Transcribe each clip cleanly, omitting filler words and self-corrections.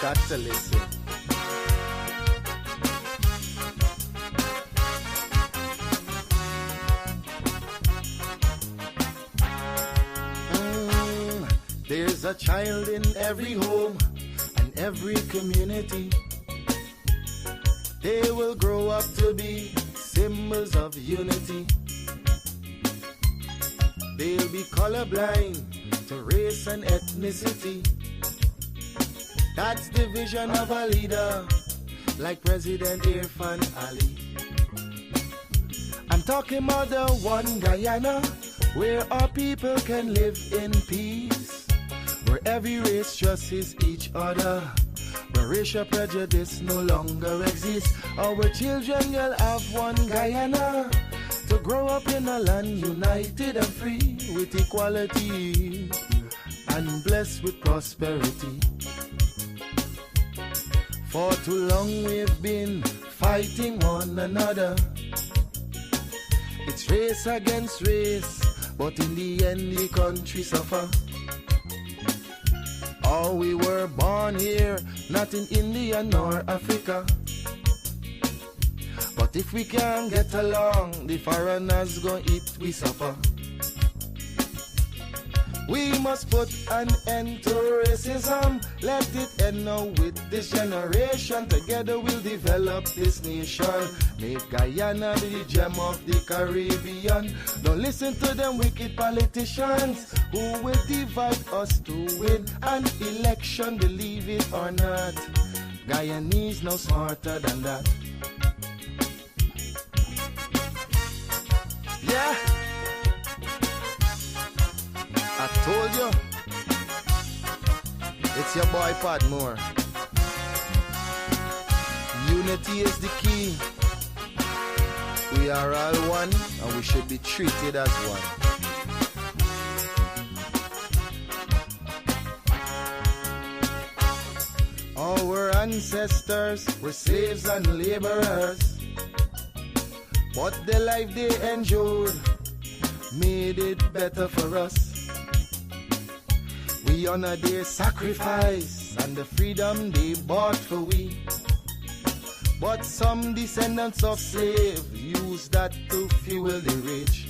got to listen. There's a child in every home and every community. They will grow up to be symbols of unity. They'll be colorblind to race and ethnicity. That's the vision of a leader like President Irfan Ali. I'm talking about the one Guyana where our people can live in peace, where every race trusts each other, where racial prejudice no longer exists. Our children will have one Guyana to grow up in a land united and free with equality and blessed with prosperity. For too long we've been fighting one another. It's race against race, but in the end the country suffer. Oh, we were born here, not in India nor Africa. But if we can't get along, the foreigners gon' eat we supper. We must put an end to racism. Let it end now with this generation. Together we'll develop this nation. Make Guyana the gem of the Caribbean. Don't listen to them wicked politicians who will divide us to win an election. Believe it or not, Guyanese no smarter than that. Yeah, I told you, it's your boy Padmore. Unity is the key. We are all one and we should be treated as one. Our ancestors were slaves and laborers, but the life they endured made it better for us. We honor their sacrifice and the freedom they bought for we. But some descendants of slaves use that to fuel the rich.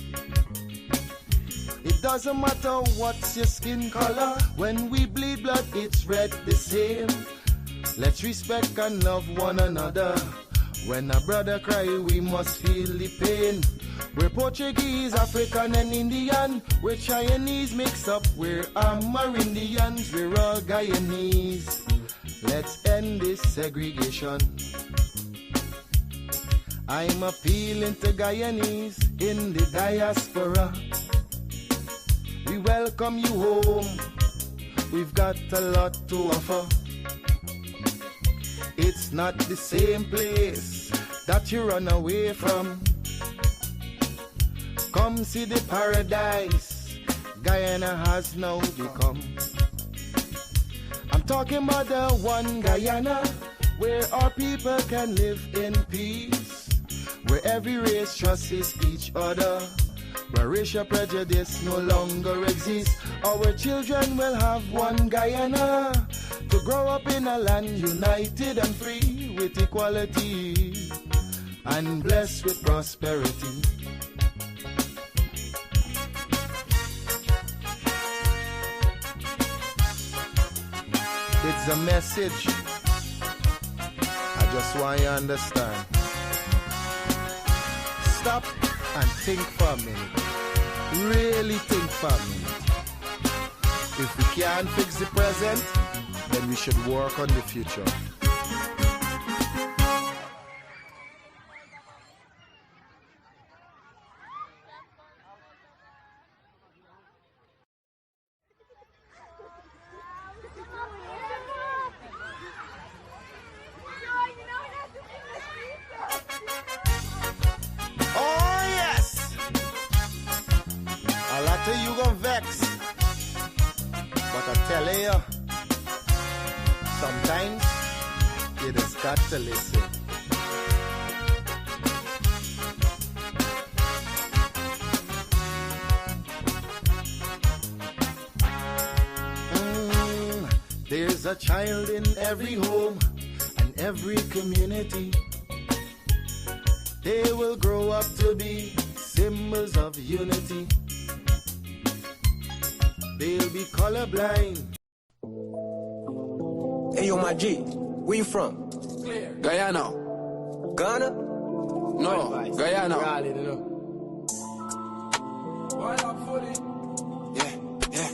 It doesn't matter what's your skin color, when we bleed blood it's red the same. Let's respect and love one another. When a brother cry we must feel the pain. We're Portuguese, African and Indian. We're Chinese mixed up, we're Amerindians. We're all Guyanese. Let's end this segregation. I'm appealing to Guyanese in the diaspora. We welcome you home. We've got a lot to offer. It's not the same place that you run away from. Come see the paradise Guyana has now become. I'm talking about the one Guyana where our people can live in peace, where every race trusts each other, where racial prejudice no longer exists. Our children will have one Guyana to grow up in a land united and free with equality and blessed with prosperity. It's a message I just want you to understand. Stop and think for a minute. Really think for a minute. If we can't fix the present, then we should work on the future. Sometimes you just got to listen. There's a child in every home and every community. They will grow up to be symbols of unity. They'll be colorblind. Hey, yo, my G, where you from? Guyana. Ghana? No, Guyana. Yeah.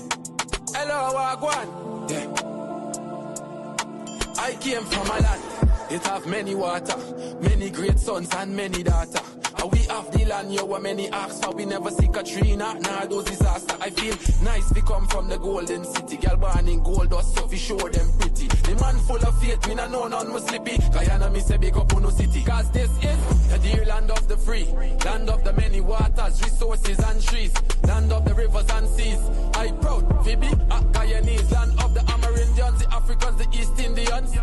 Hello, Wagwan. Yeah. I came from a land. It have many water, many great sons and many daughters. We have the land, yo, many ask for. We never see Katrina, nah, those disaster. I feel nice, we come from the golden city. Girl born in gold dust, so we show them pretty. The man full of faith, me nah know none must slippy. Guyana, me say big up on no city. Cause this is the dear land of the free, land of the many waters, resources and trees, land of the rivers and seas. I proud, Phoebe, Guyanese, land of the Amerindians, the Africans, the East Indians,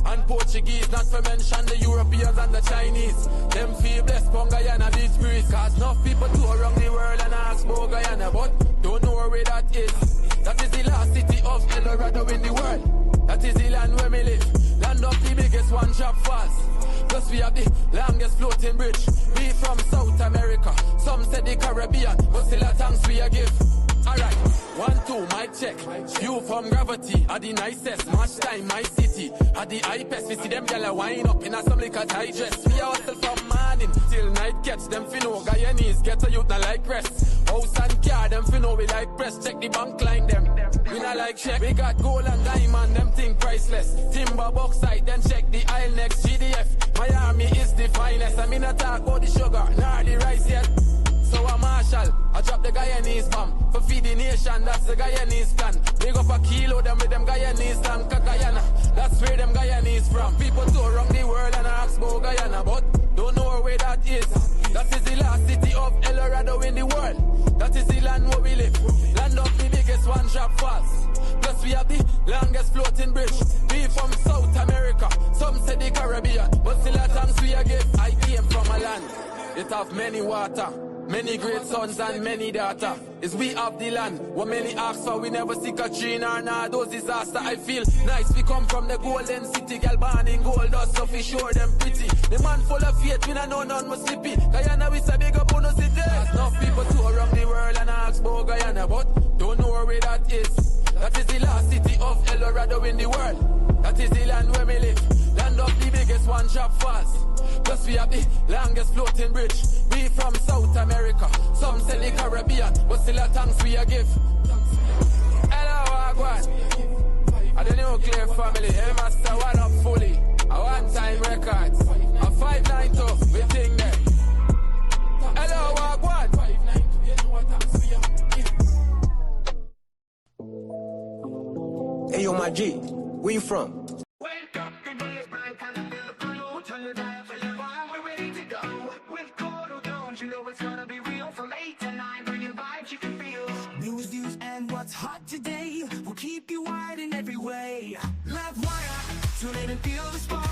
and Portuguese, not to mention the Europeans and the Chinese. Them feel blessed from Guyana beach breeze. Cause enough people tour around the world and ask about Guyana, but don't know where that is. That is the last city of El Dorado in the world. That is the land where we live. Land of the biggest one-drop falls. Plus we have the longest floating bridge. We from South America, some say the Caribbean, but still a thanks we a give. Alright, 1, 2, mic check. You from Gravity, are the nicest. Much time, my city, are the hypest. We see them gyal wind up in a some liquor tight dress. We hustle from morning till night catch them finno. Guyanese get a youth not like rest. House and car, them finno we like press. Check the bank line them. We not like check. We got gold and diamond, them thing priceless. Timber bauxite, then check the aisle next. GDF, Miami is the finest. I mean I talk about the sugar, nor the rice yet. So a Marshall, I drop the Guyanese bomb. For feed the nation, that's the Guyanese plan. Big up a kilo, them with them Guyanese land. Guyana, that's where them Guyanese from. People tour around the world and ask about Guyana, but don't know where that is. That is the last city of El Dorado in the world. That is the land where we live. Land of the biggest one-drop falls. Plus we have the longest floating bridge. We from South America, some say the Caribbean, but still a thanks we a give. I came from a land, it have many water, many great sons and many daughters. Is we have the land, what many ask for, we never see Katrina or nah, those disaster. I feel nice, we come from the golden city. Girl born in gold dust, so we sure them pretty. The man full of faith, we nah know none must slippy. Guyana, we say big up on no city. Enough people tour around the world and ask about Guyana, but don't know where that is. That is the last city of El Dorado in the world. That is the land where we live. Land of the biggest one-drop falls. Plus we have the longest floating bridge. We from South America, some say the Caribbean, but still a thanks we a give. Hello, Wagwan. I the nuclear family, hey master, one up fully. A one-time records, a 592, we think that. Hello, Wagwan. Hey, yo, my G, where you from? Wake up, the day is bright, and I feel the blue. Turn your dial for your vibe, we're ready to go. With Courdel Jones, you know it's gonna be real. From 8 to 9, bring your vibes you can feel. News, and what's hot today will keep you wired in every way. Livewire, tune in and feel the spark.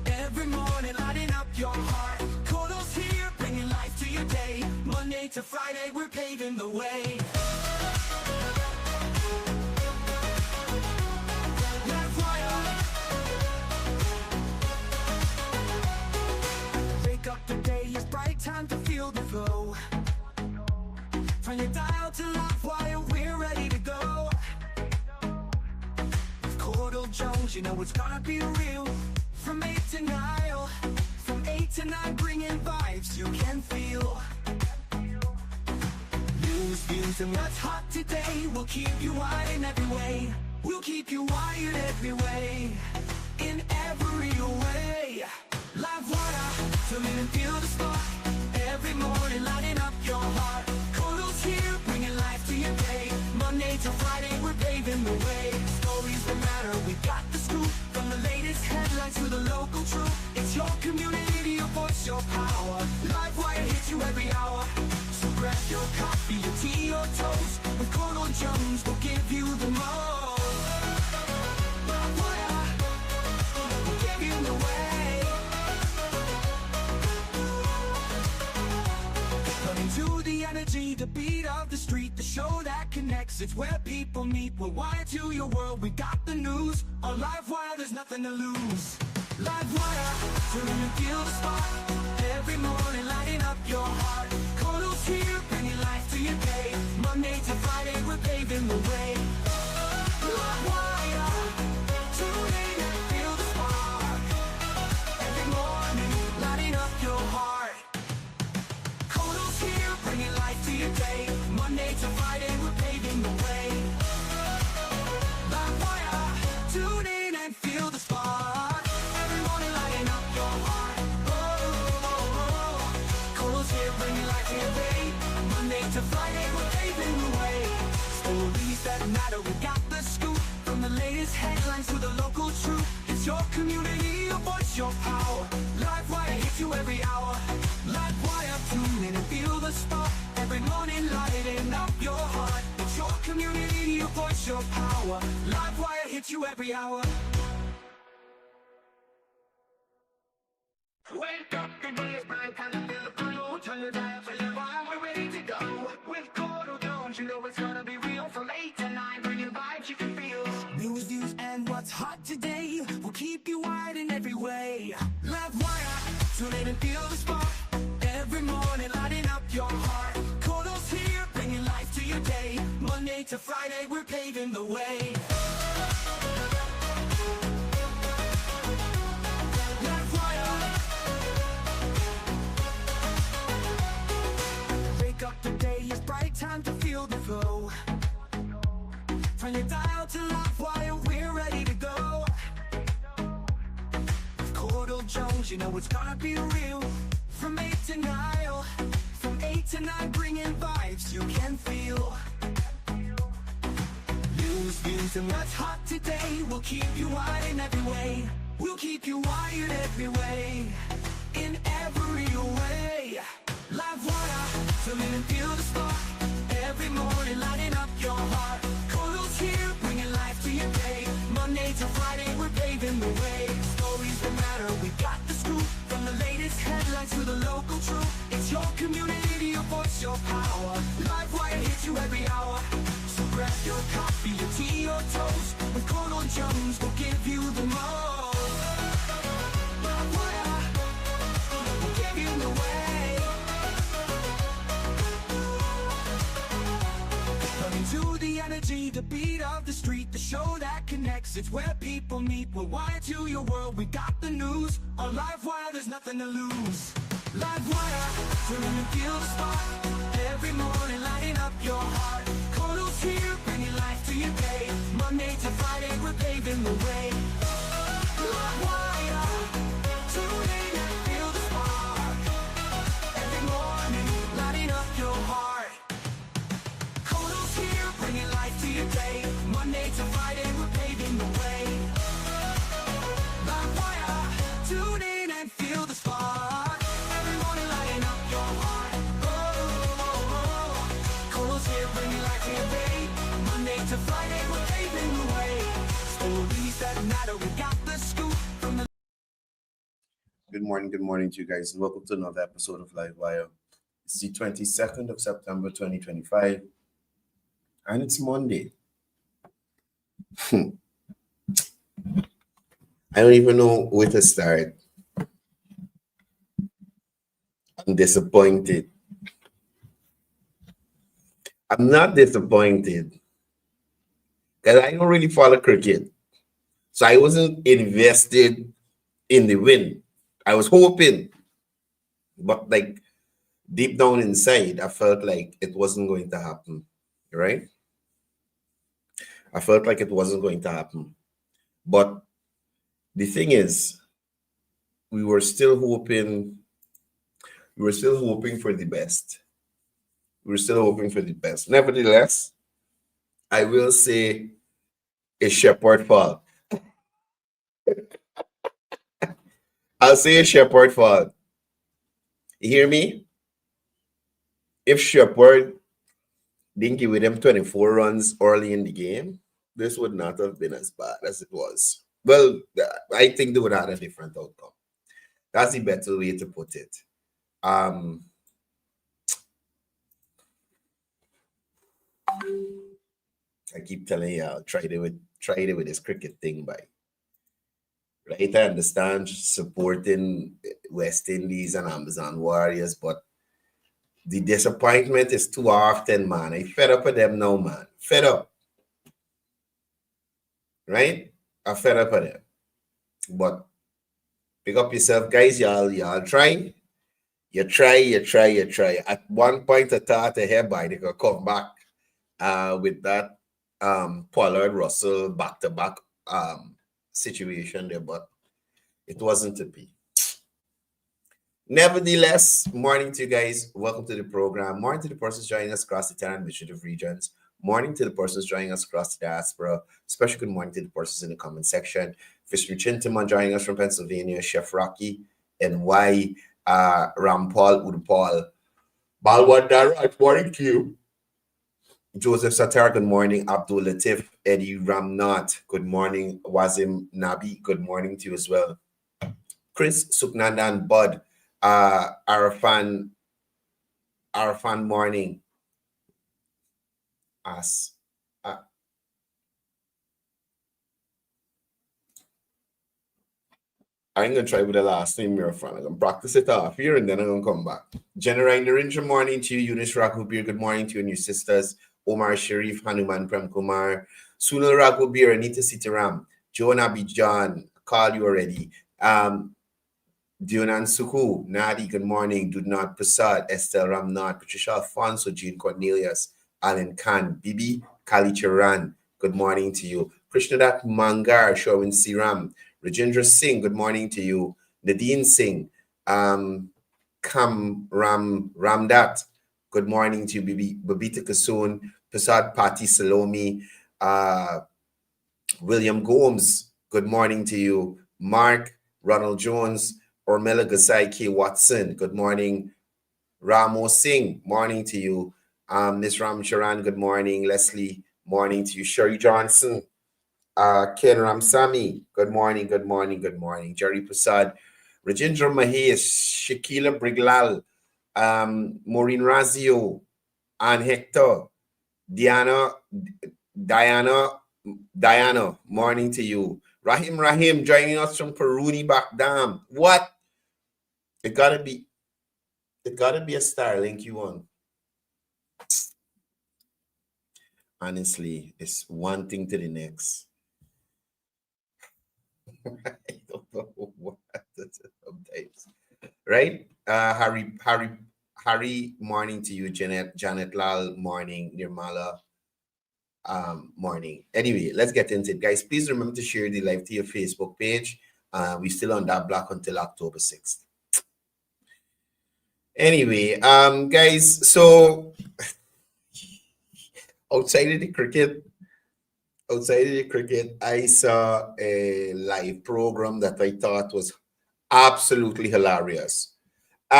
Every morning, lighting up your heart. Courdel's here, bringing life to your day. Monday to Friday, we're paving the way. Time to feel the flow. From your dial to Livewire, we're ready to go. With Courdel Jones, you know it's gonna be real. From 8 to 9, from 8 to 9, bringing vibes you can feel. News, views, and what's hot today will keep you wired in every way. We'll keep you wired every way, in every way. Livewire, tune in and feel the spark. Every morning lighting up your heart. Courdel's here, bringing life to your day. Monday to Friday, we're paving the way. Stories that matter, we got the scoop. From the latest headlines to the local truth. It's your community, your voice, your power. Livewire hits you every hour. So grab your coffee, your tea, or toast. With Courdel Jones, we'll give you the most. Livewire, we'll give you the way. To the end energy, the beat of the street, the show that connects. It's where people meet. We're wired to your world. We got the news on Livewire. There's nothing to lose. Livewire, tune in and feel the spark. Every morning, lighting up your heart. Cordel's here, bringing life to your day. Monday to Friday, we're paving the way. Livewire, tune in and feel the spark. Every morning, lighting up your heart. Cordel's here, bringing life to your day. Monday to Friday, we're paving the way. Livewire, tune in and feel the spark. Every morning, lighting up your heart. Cordel's here, bringing life to your day. Monday to Friday, we're paving the way. Stories that matter, we got the scoop. From the latest headlines to the local truth. It's your community, your voice, your power. Livewire hits you every hour. Livewire, tune in and feel the spark. Every morning, lighting up your heart. It's your community, your voice, your power. Livewire hits you every hour. Wake up, the day is bright, and I feel the blue. Turn your dial for your vibe, we're ready to go. With Courdel Jones, you know it's gonna be real. From 8 to 9, bringing vibes you can feel. News, views, and what's hot today will keep you wide in every way. Livewire, tune in and feel the spark. Every morning, lighting up your heart. Cordel's here, bringing life to your day. Monday to Friday, we're paving the way. Wake up, the day is bright, time to feel the flow. Turn your dial to Livewire, we're ready to go. With Courdel Jones, you know it's gonna be real. From 8 to 9, from 8 to 9, bringing vibes you can feel. News, views, and what's hot today will keep you wide in every way. We'll keep you wired every way, in every way. Livewire, tune in and feel the spark. Every morning, lighting up your heart. Cordel's here, bringing life to your day. Monday to Friday, we're paving the way. Stories that matter, we got the scoop. From the latest headlines to the local truth. It's your community, your voice, your power. Livewire hits you every hour. So grab your coffee, your tea, your toast. With Courdel Jones, we'll give you the most. Livewire, we'll give you the way. Running to the energy, the beat of the street, the show that connects. It's where people meet. We're wired to your world. We got the news on Livewire. There's nothing to lose. Livewire, tune in and feel the spark. Every morning, lighting up your heart. Cordel's here, bringing life to your day. Monday to Friday, we're paving the way. Livewire, tune in and feel the spark. Every morning, lighting up your heart. Cordel's here, bringing life to your day. Monday to Friday, we're paving the way. Livewire, tune in and feel the spark. Every morning, lighting up your heart. Cordel's here, bringing life to your day. Monday to Friday, we're paving the way. Stories that matter, we got the scoop. From the Good morning to you guys, and welcome to another episode of Livewire. It's the 22nd of September 2025, and it's Monday. I don't even know where to start. I'm disappointed. I'm not disappointed because I don't really follow cricket. So I wasn't invested in the win. I was hoping, but like deep down inside, I felt like it wasn't going to happen, right? I felt like it wasn't going to happen. But the thing is, we were still hoping for the best. We were still hoping for the best. Nevertheless, I will say it's Shepard's fault. I'll say it's Shepard's fault. You hear me? If Shepard didn't give them 24 runs early in the game, this would not have been as bad as it was. Well, I think they would have had a different outcome. That's the better way to put it. I keep telling you, I'll try it with this cricket thing, by right. I understand supporting West Indies and Amazon Warriors, but the disappointment is too often, man. I fed up with them now, man. Fed up, right? I fed up with them. But pick up yourself, guys. Y'all try. You try. At one point, I thought hereby they could come back with that Pollard Russell back-to-back situation there, but it wasn't to be. Nevertheless, morning to you guys. Welcome to the program. Morning to the persons joining us across the 10 administrative regions. Morning to the persons joining us across the diaspora. Special good morning to the persons in the comment section. Fisher Chintaman joining us from Pennsylvania. Chef Rocky, NY, Rampal, Udpal, Balwad Darat, morning to you. Joseph Satar, good morning. Abdul Latif, Eddie Ramnat, good morning. Wazim Nabi, good morning to you as well. Chris Suknandan Bud, Arafan morning. As I'm gonna try with the last name, Arafan. I'm gonna practice it off here and then I'm gonna come back. General Narendra, morning to you. Eunice Raghubir, good morning to you and your sisters. Omar Sharif, Hanuman Prem Kumar, Sunil Raghubir, Anita Sitaram, Joan Abidjan, call you already. Dionan Suku, Nadi, good morning. Dudnat Prasad, Estelle Ramnat, Patricia Alfonso, Jean Cornelius, Alan Khan, Bibi, Kali Charan, good morning to you. Krishnadat Mangar, Sherwin Siram, Rajendra Singh, good morning to you. Nadine Singh, Kam Ramdat, good morning to you. Bibi, Babita Kasoon, Prasad Pati Salomi, William Gomes, good morning to you. Mark, Ronald Jones, Ormela Gasai K. Watson, good morning. Ramo Singh, morning to you. Ms. Ram Charan, good morning. Leslie, morning to you. Sherry Johnson, Ken Ramsami, good morning. Jerry Prasad, Rajendra Mahesh, Shakila Briglal, Maureen Razio, Ann Hector, Diana, morning to you. Rahim joining us from Peruni Bakdam. What? It gotta be a Starlink you want. Honestly, it's one thing to the next. I don't know what sometimes. Right? Harry, morning to you. Janet Lal, morning. Nirmala, morning. Anyway, let's get into it, guys. Please remember to share the live to your Facebook page. We're still on that block until October 6th. Anyway, guys, so outside of the cricket, I saw a live program that I thought was absolutely hilarious. You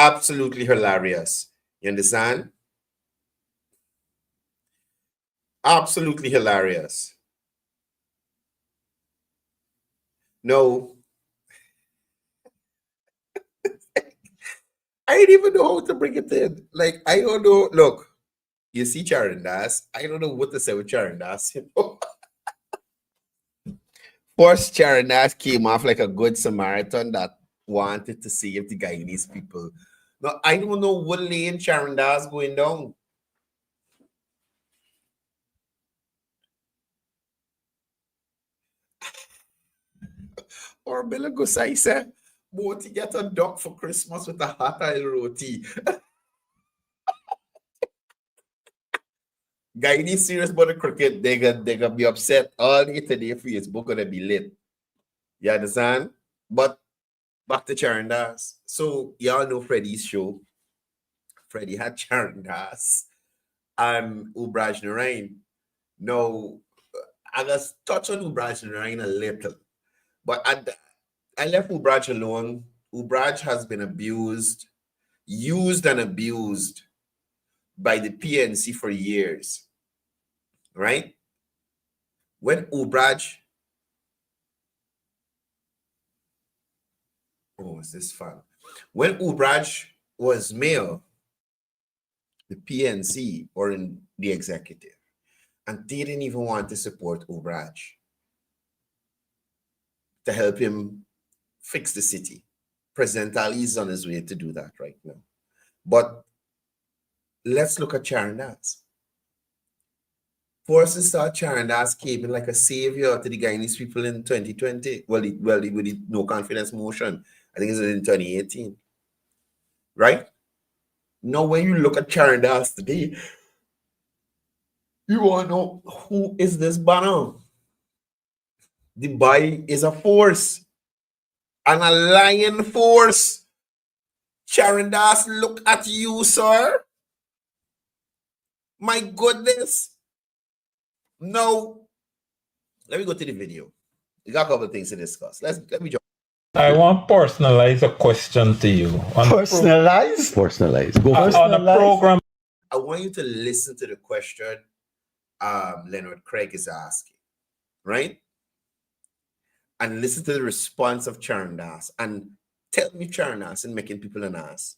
understand? Absolutely hilarious. No. I didn't even know how to bring it in. Like, I don't know. Look, you see Charandas. I don't know what to say with Charandas. You know? First, Charandas came off like a good Samaritan that wanted to save the Guyanese people. Now, I don't know what lane Charandas going down. Or Bella Gusai said, "Want to get a duck for Christmas with a hot oil roti." Guyanese serious about the cricket, they gonna be upset all day today. Facebook gonna be lit. You understand? But back to Charandas. So y'all know Freddie's show. Freddie had Charandas and Ubraj Narain. Now, I just touch on Ubraj Narain a little, but I left Ubraj alone. Ubraj has been used and abused by the PNC for years, right? When Ubraj, oh, is this fun? When Ubraj was mayor, the PNC or in the executive, and they didn't even want to support Obraj to help him fix the city. President Ali is on his way to do that right now. But let's look at Charandas. Forces thought Charandas came in like a savior to the Guyanese people in 2020. With the no confidence motion. I think it's in 2018. Right? Now, when you look at Charandas today, you want to know, who is this banner? The boy is a force. An alien force. Charandas, look at you, sir. My goodness. Now, let me go to the video. We got a couple of things to discuss. Let me jump. I want to personalize a question to you. Personalize? Personalized. Go On first. a program. I want you to listen to the question Leonard Craig is asking, right? And listen to the response of Charandas. And tell me Charandas in making people an ass.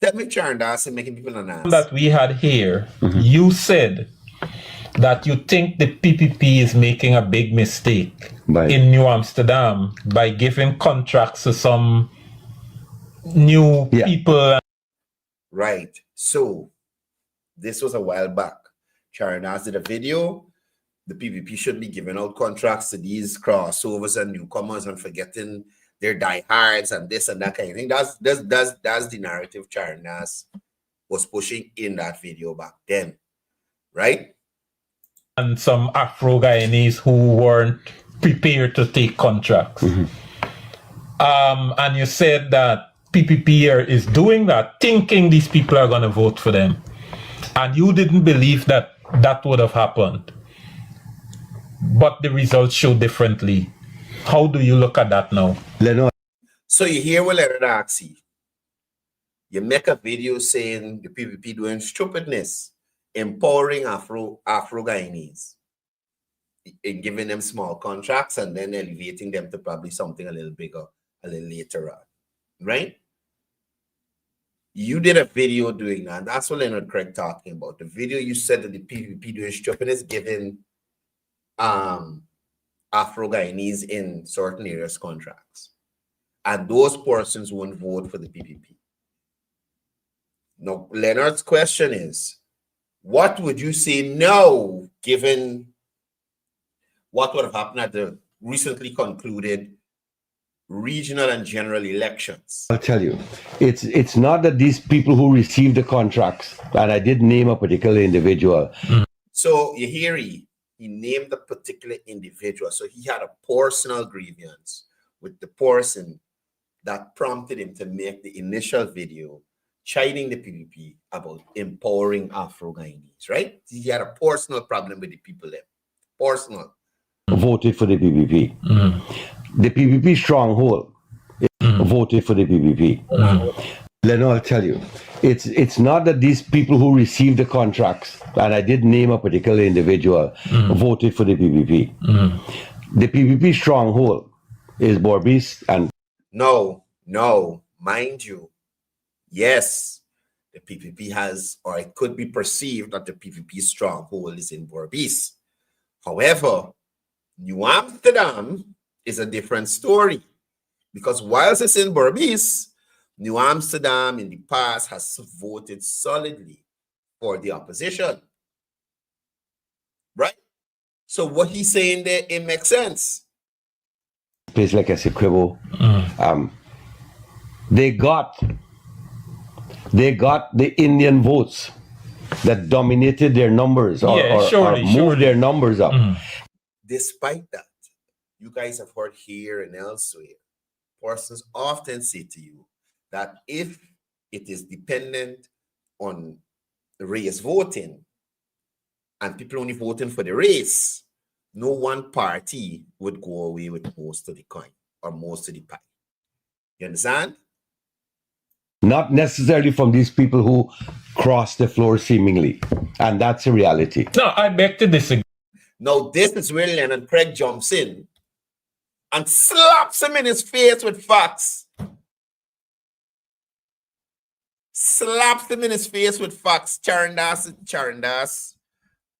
Tell me Charandas in making people an ass. That we had here, you said that you think the PPP is making a big mistake in New Amsterdam by giving contracts to some new people. Right. So this was a while back. Charandas did a video. The PPP should be giving out contracts to these crossovers and newcomers and forgetting their diehards and this and that kind of thing. That's the narrative Charandas was pushing in that video back then, right? And some Afro-Guyanese who weren't prepared to take contracts. And you said that PPP is doing that, thinking these people are going to vote for them. And you didn't believe that that would have happened. But the results show differently. How do you look at that now? Leonard. So you hear what Leonard asks you. You make a video saying the PPP doing stupidness, empowering Afro-Guyanese, and giving them small contracts and then elevating them to probably something a little bigger a little later on, right? You did a video doing that. That's what Leonard Craig talking about. The video you said that the PPP doing stupidness, giving Afro-Guyanese in certain areas contracts. And those persons won't vote for the PPP. Now, Leonard's question is, what would you say now, given what would have happened at the recently concluded regional and general elections? I'll tell you, it's not that these people who received the contracts, and I did name a particular individual. So you hear he named a particular individual. So he had a personal grievance with the person that prompted him to make the initial video chiding the PPP about empowering Afro-Guyanese, right? He had a personal problem with the people there. Personal. Voted for the PPP. The PPP stronghold voted for the PPP. Leonard, I'll tell you, it's not that these people who received the contracts, and I did name a particular individual, voted for the PPP. The PPP stronghold is Berbice and... No, mind you, yes, the PPP has, or it could be perceived that the PPP stronghold is in Berbice. However, New Amsterdam is a different story, because whilst it's in Berbice, New Amsterdam in the past has voted solidly for the opposition, right? So what he's saying there, it makes sense. Place like Essequibo, they got the Indian votes that dominated their numbers or moved their numbers up. Despite that, you guys have heard here and elsewhere, persons often say to you that if it is dependent on the race voting and people only voting for the race, no one party would go away with most of the coin or most of the pie. You understand? Not necessarily from these people who cross the floor seemingly. And that's a reality. No, I beg to disagree. Now, this is where Leonard Craig jumps in and slaps him in his face with facts. Slaps him in his face with facts. Charandas.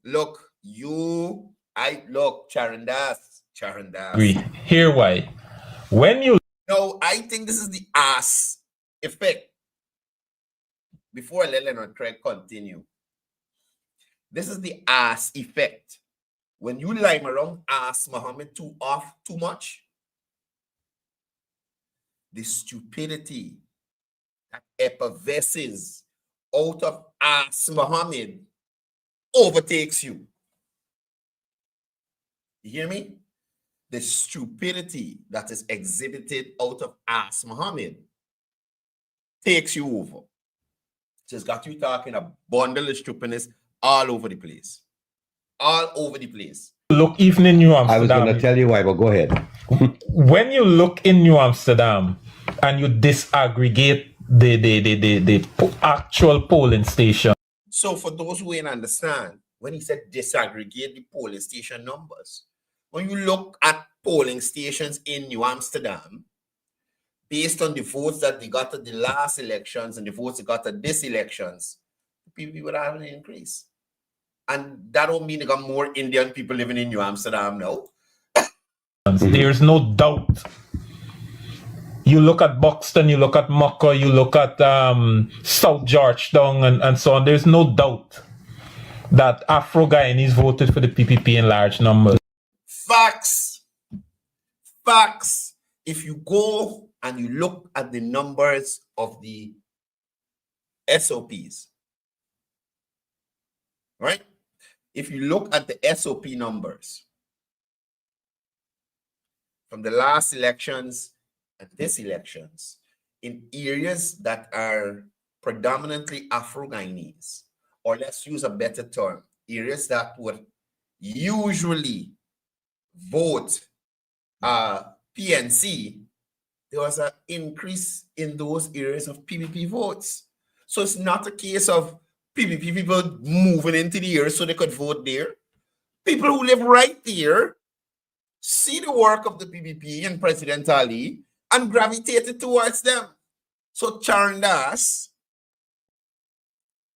Look, Charandas. Here why. When you No, I think this is the ass effect. Before I let Leonard Craig continue, this is the ass effect. When you lime around ass Muhammad too much, the stupidity that effervesces out of ass Muhammad overtakes you. You hear me? The stupidity that is exhibited out of ass Muhammad takes you over. Just got you talking a bundle of stupidness all over the place. All over the place. look even in New Amsterdam. I was going to tell you why, but go ahead. When you look in New Amsterdam and you disaggregate the actual polling station. So for those who didn't understand, when he said disaggregate the polling station numbers, when you look at polling stations in New Amsterdam, based on the votes that they got at the last elections and the votes they got at this elections, people would have an increase. And that don't mean they got more Indian people living in New Amsterdam now. There's no doubt. You look at Buxton, you look at Mocha, you look at South Georgetown and so on. There's no doubt that Afro-Guyanese voted for the PPP in large numbers. Facts. Facts. If you go and you look at the numbers of the SOPs, right? If you look at the SOP numbers from the last elections and this elections, in areas that are predominantly Afro-Guyanese, or let's use a better term, areas that would usually vote PNC, there was an increase in those areas of PPP votes. So it's not a case of PPP people moving into the area so they could vote there. People who live right there see the work of the PPP and President Ali and gravitated towards them. So Charandas,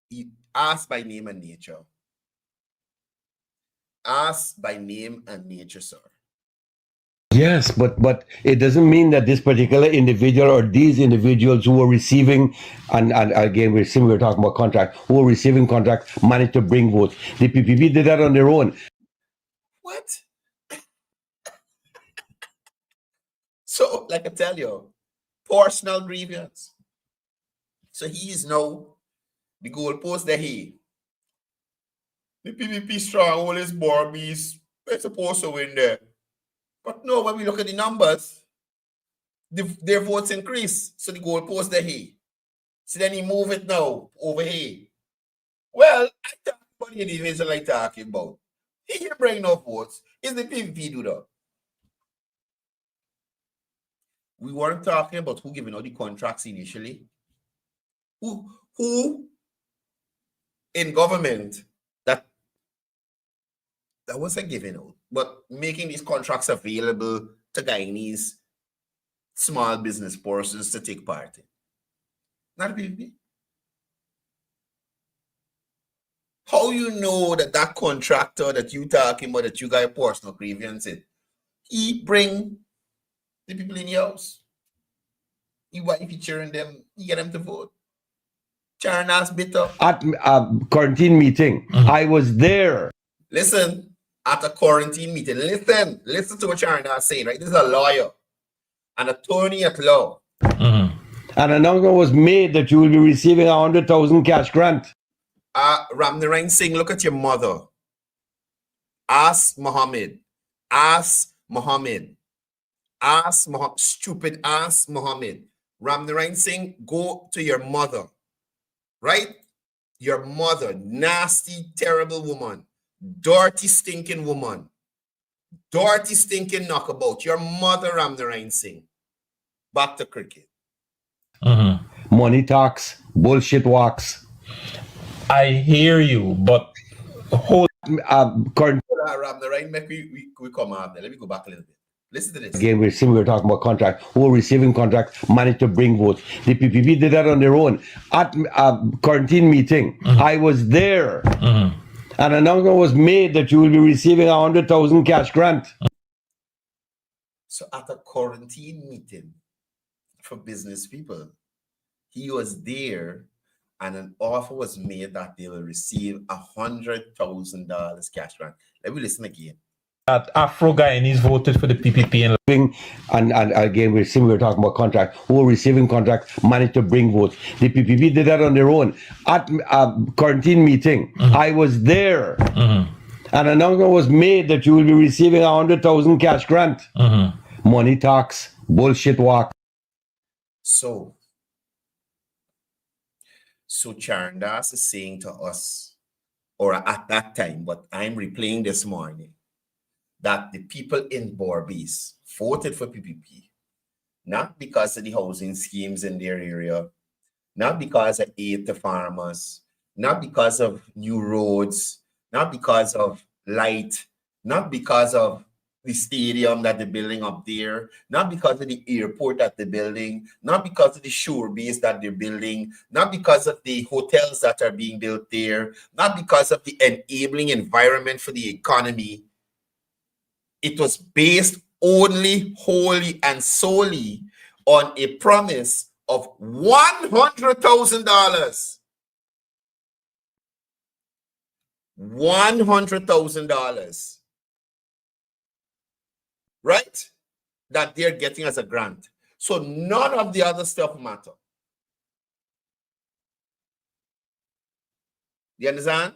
he asked by name and nature. Asked by name and nature, sir. Yes, but it doesn't mean that this particular individual or these individuals who are receiving, and again, we were talking about contract, who are receiving contract managed to bring votes. The PPP did that on their own. What? So, like I tell you, personal grievance. So he is now the goalpost that the PPP stronghold is Barbies. They're supposed to win there. But no, when we look at the numbers, their votes increase. So the goalpost that So then he move it now over here. Well, I talk about the individual I talking about. He bring no votes. Is the PPP do that? We weren't talking about who giving out the contracts initially. Who in government that wasn't giving out, but making these contracts available to Guyanese small business persons to take part in. Not the PPP. How you know that contractor that you talking about, that you got a personal grievance in, he bring the people in the house. If he cheering them, you get them to vote. Charandas bitter. At a quarantine meeting, I was there. Listen, at a quarantine meeting, listen to what Charandas is saying, right? This is a lawyer, an attorney at law. An announcement was made that you will be receiving 100,000 cash grant. Ramnarain Singh, look at your mother. Ask Muhammad. Ask Muhammad. Ask Muhammad. Stupid ass Muhammad. Ramnarain Singh, go to your mother. Right? Your mother, nasty, terrible woman. Dirty, stinking woman. Dirty, stinking knockabout. Your mother, Ramnarain Singh. Back to cricket. Money talks, bullshit walks. I hear you, but hold Ramnarain, we come out there. Let me go back a little bit. Listen to this. Again, we were talking about contract. Who are receiving contract managed to bring votes. The PPP did that on their own. At a quarantine meeting, I was there. An announcement was made that you will be receiving 100,000 cash grant. So at a quarantine meeting for business people, he was there and an offer was made that they will receive $100,000 cash grant. Let me listen again. That Afro-Guyanese voted for the PPP And again, we were talking about contract. Who were receiving contract managed to bring votes. The PPP did that on their own. At a quarantine meeting, I was there. An announcement was made that you will be receiving 100,000 cash grant. Money talks, bullshit walk. So Charandas is saying to us, or at that time, but I'm replaying this morning, that the people in Berbice voted for PPP, not because of the housing schemes in their area, not because of aid to farmers, not because of new roads, not because of light, not because of the stadium that they're building up there, not because of the airport that they're building, not because of the shore base that they're building, not because of the hotels that are being built there, not because of the enabling environment for the economy. It was based only, wholly, and solely on a promise of $100,000. $100,000. Right? That they're getting as a grant. So none of the other stuff matter. You understand?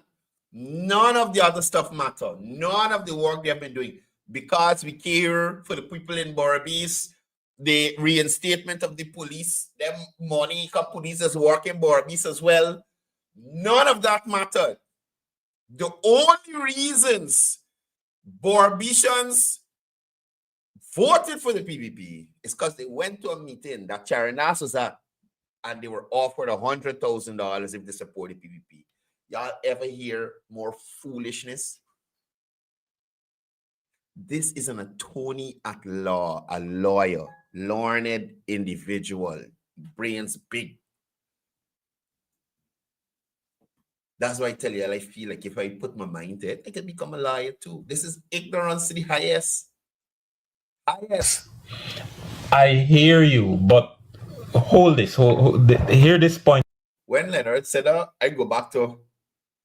None of the other stuff matter. None of the work they have been doing. Because we care for the people in Berbice, the reinstatement of the police, them money, police is working Berbice as well. None of that mattered. The only reasons Berbicians voted for the PPP is because they went to a meeting that Charanas was at and they were offered $100,000 if they support the PPP. Y'all ever hear more foolishness? This is an attorney at law, a lawyer, learned individual, brains big. That's why I tell you, I feel like if I put my mind to it, I can become a lawyer too. This is ignorance to the highest. I hear you, but hold this. Hear this point. When Leonard said that, I go back to,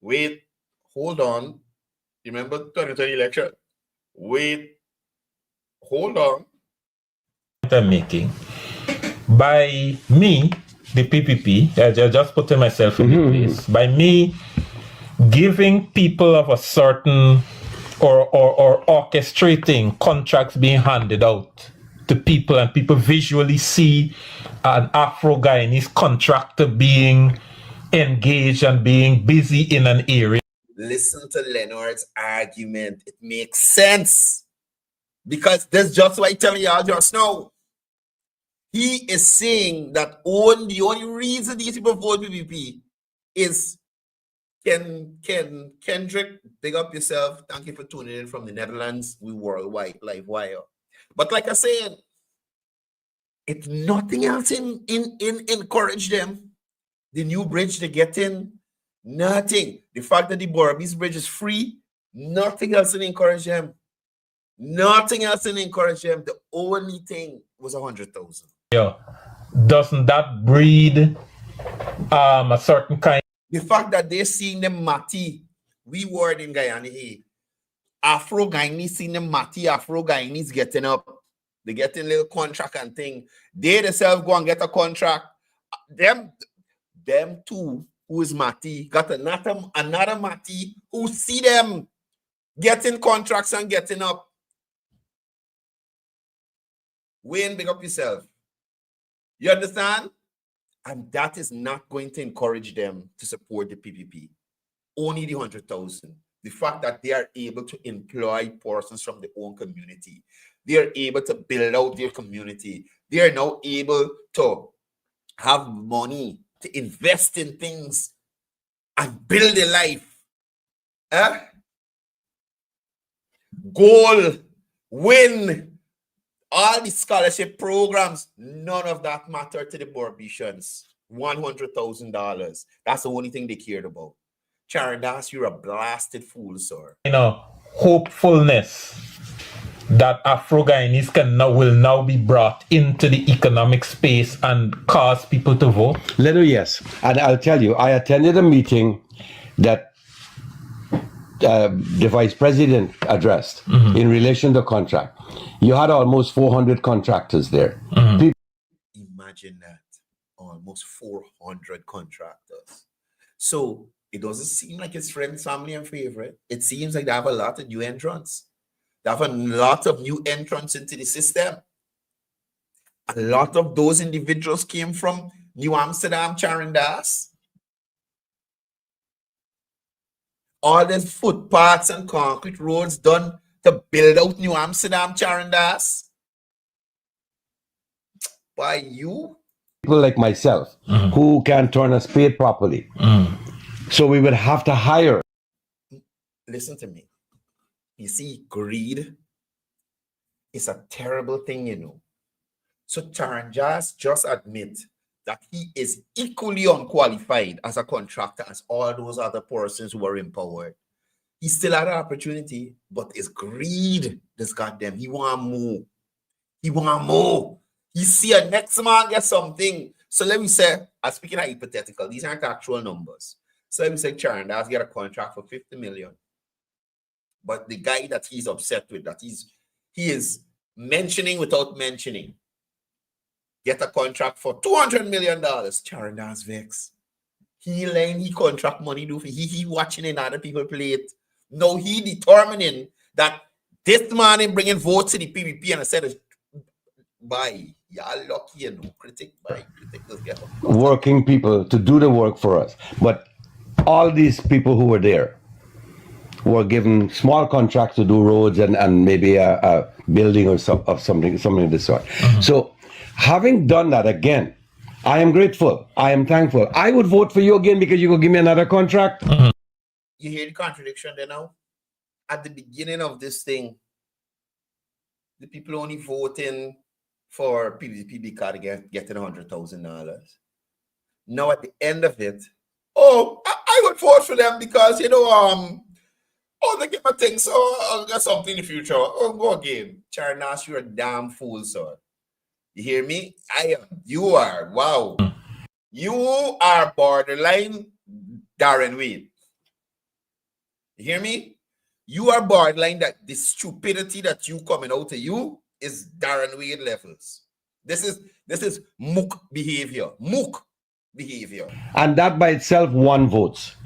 wait, hold on. Remember the 2020 election? Wait, hold on. I'm making by me, the PPP, I just putting myself in the place, by me giving people of a certain or orchestrating contracts being handed out to people and people visually see an Afro-Guyanese contractor being engaged and being busy in an area. Listen to Leonard's argument. It makes sense. Because that's just what I tell y'all just now. He is saying that the only reason these people vote PPP is Kendrick, big up yourself. Thank you for tuning in from the Netherlands. We worldwide, Livewire. But like I said, it's nothing else in encourage them. The new bridge they get in, nothing. The fact that the Berbice bridge is free, nothing else in encourage them. Nothing else in encourage them. The only thing was 100,000. Yeah, doesn't that breed a certain kind? The fact that they're seeing them Mati, we were in Guyana here. Afro-Guyanese seeing them Mati, Afro-Guyanese getting up. They getting little contract and thing. They themselves go and get a contract. Them two, who is Mati, got another Mati who see them getting contracts and getting up. Wayne, big up yourself. You understand? And that is not going to encourage them to support the PPP. Only the 100,000. The fact that they are able to employ persons from their own community. They are able to build out their community. They are now able to have money to invest in things and build a life. Goal, win, all the scholarship programs, none of that mattered to the Berbicians. $100,000. That's the only thing they cared about. Charandas, you're a blasted fool, sir. Hopefulness that Afro-Guyanese will now be brought into the economic space and cause people to vote? Little yes. And I'll tell you, I attended a meeting that the vice president addressed in relation to contract. You had almost 400 contractors there. Imagine that. Almost 400 contractors. So it doesn't seem like it's friends, family, and favorite. It seems like they have a lot of new entrants. They have a lot of new entrants into the system. A lot of those individuals came from New Amsterdam, Charandas. All these footpaths and concrete roads done to build out New Amsterdam, Charandas. By you? People like myself who can turn a spade properly. So we would have to hire. Listen to me. You see, greed is a terrible thing, you know. So Charandas just admit that he is equally unqualified as a contractor as all those other persons who were empowered. He still had an opportunity, but it's greed. This goddamn, he want more. He want more. He see a next man get something. So let me say, I'm speaking of hypothetical. These aren't actual numbers. So let me say Charandas get a contract for 50 million. But the guy that he's upset with, that he is mentioning without mentioning, get a contract for $200 million. Charandas vex. He laying he contract money do for he watching in other people play it. No, he determining that this man is bringing votes to the PVP, and I said, bye. Y'all lucky, you know. Critic, bye. Critic does get working people to do the work for us. But all these people who were there were given small contracts to do roads and maybe a building or something of this sort. So having done that again, I am grateful. I am thankful. I would vote for you again because you will give me another contract. You hear the contradiction there now? At the beginning of this thing, the people only voting for PVP because they getting $100,000. Now at the end of it, I would vote for them because, you know, they get my thing, so I'll get something in the future. Go again. Charandas, you're a damn fool, sir. You hear me? You are. Wow. You are borderline Darren Wade. You hear me? You are borderline that the stupidity that you coming out to you is Darren Wade levels. This is mook behavior. Mook behavior. And that by itself won votes.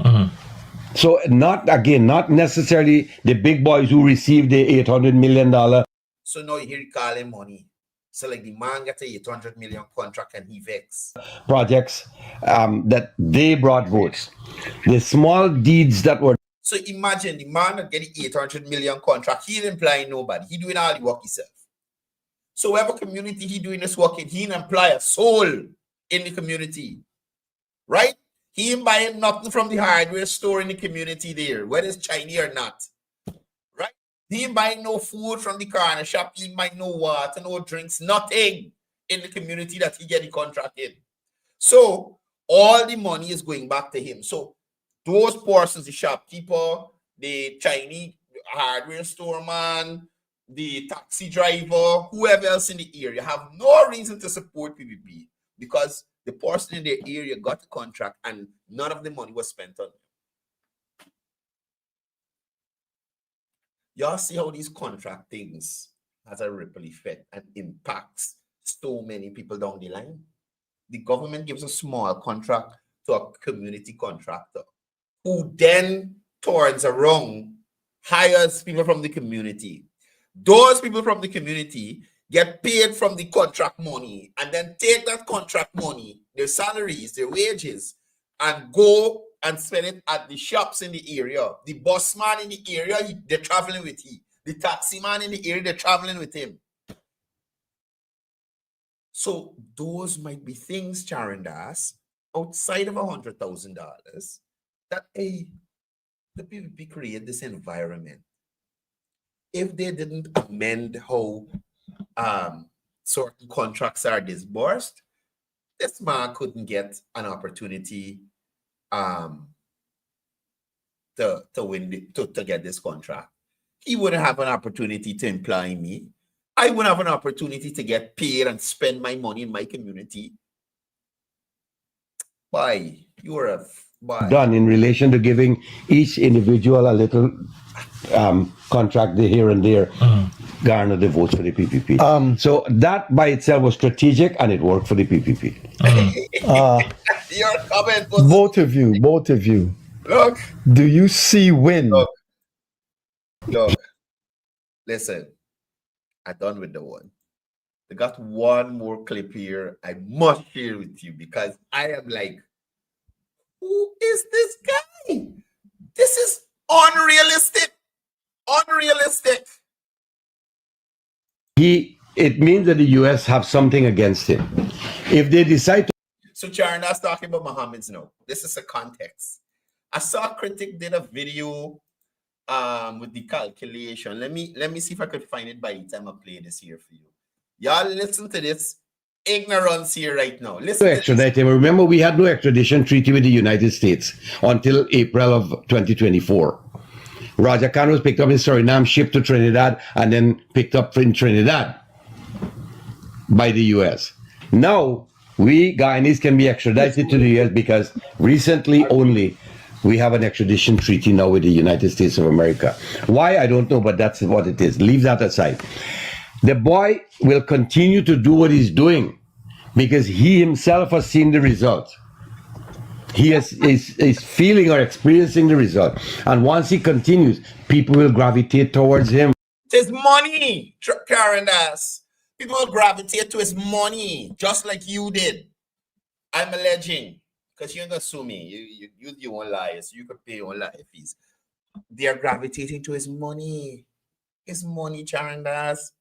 So not necessarily the big boys who received the $800 million. So now you hear you calling money. So like the man got a $800 million contract and he vex. Projects that they brought votes. The small deeds that were. So imagine the man that getting $800 million contract, he didn't employ nobody. He doing all the work himself. So whatever community he doing this work in, he didn't employ a soul in the community. Right? He ain't buying nothing from the hardware store in the community there, whether it's Chinese or not. Right? He ain't buying no food from the corner shop. He ain't buying no water, no drinks, nothing in the community that he get the contract in. So all the money is going back to him. So those persons, the shopkeeper, the Chinese hardware store man, the taxi driver, whoever else in the area have no reason to support PVP because the person in their area got the contract and none of the money was spent on them. Y'all see how these contract things has a ripple effect and impacts so many people down the line. The government gives a small contract to a community contractor who then turns around, hires people from the community. Those people from the community get paid from the contract money and then take that contract money, their salaries, their wages, and go and spend it at the shops in the area. The bus man in the area, they're traveling with him. The taxi man in the area, they're traveling with him. So those might be things, Charandas, outside of $100,000 that the PVP create this environment. If they didn't amend how certain contracts are disbursed, this man couldn't get an opportunity to win to get this contract. He wouldn't have an opportunity to employ me. I wouldn't have an opportunity to get paid and spend my money in my community. Why? You're a why? Done in relation to giving each individual a little contract here and there, garner the votes for the PPP. So that by itself was strategic and it worked for the PPP. Your comment was Both of you. look. Do you see win? Look. Listen, I'm done with the one. I got one more clip here. I must share with you because I am like, who is this guy? This is unrealistic. Unrealistic. It means that the US have something against him. If they decide to. So Charna's talking about Mohammed's now. This is a context. I saw a critic did a video with the calculation. Let me see if I could find it by the time I play this here for you. Y'all listen to this ignorance here right now. Listen To extradite him. Remember, we had no extradition treaty with the United States until April of 2024. Raja Khan was picked up in Suriname, shipped to Trinidad, and then picked up in Trinidad by the US. Now, we Guyanese can be extradited to the US because recently only we have an extradition treaty now with the United States of America. Why? I don't know, but that's what it is. Leave that aside. The boy will continue to do what he's doing because he himself has seen the result. He is feeling or experiencing the result. And once he continues, people will gravitate towards him. It's money, Karen Das. People will gravitate to his money, just like you did. I'm alleging, because you're going to sue me. You use your own lies. You could pay your own lawyer fees. They are gravitating to his money. His money, Karen Das.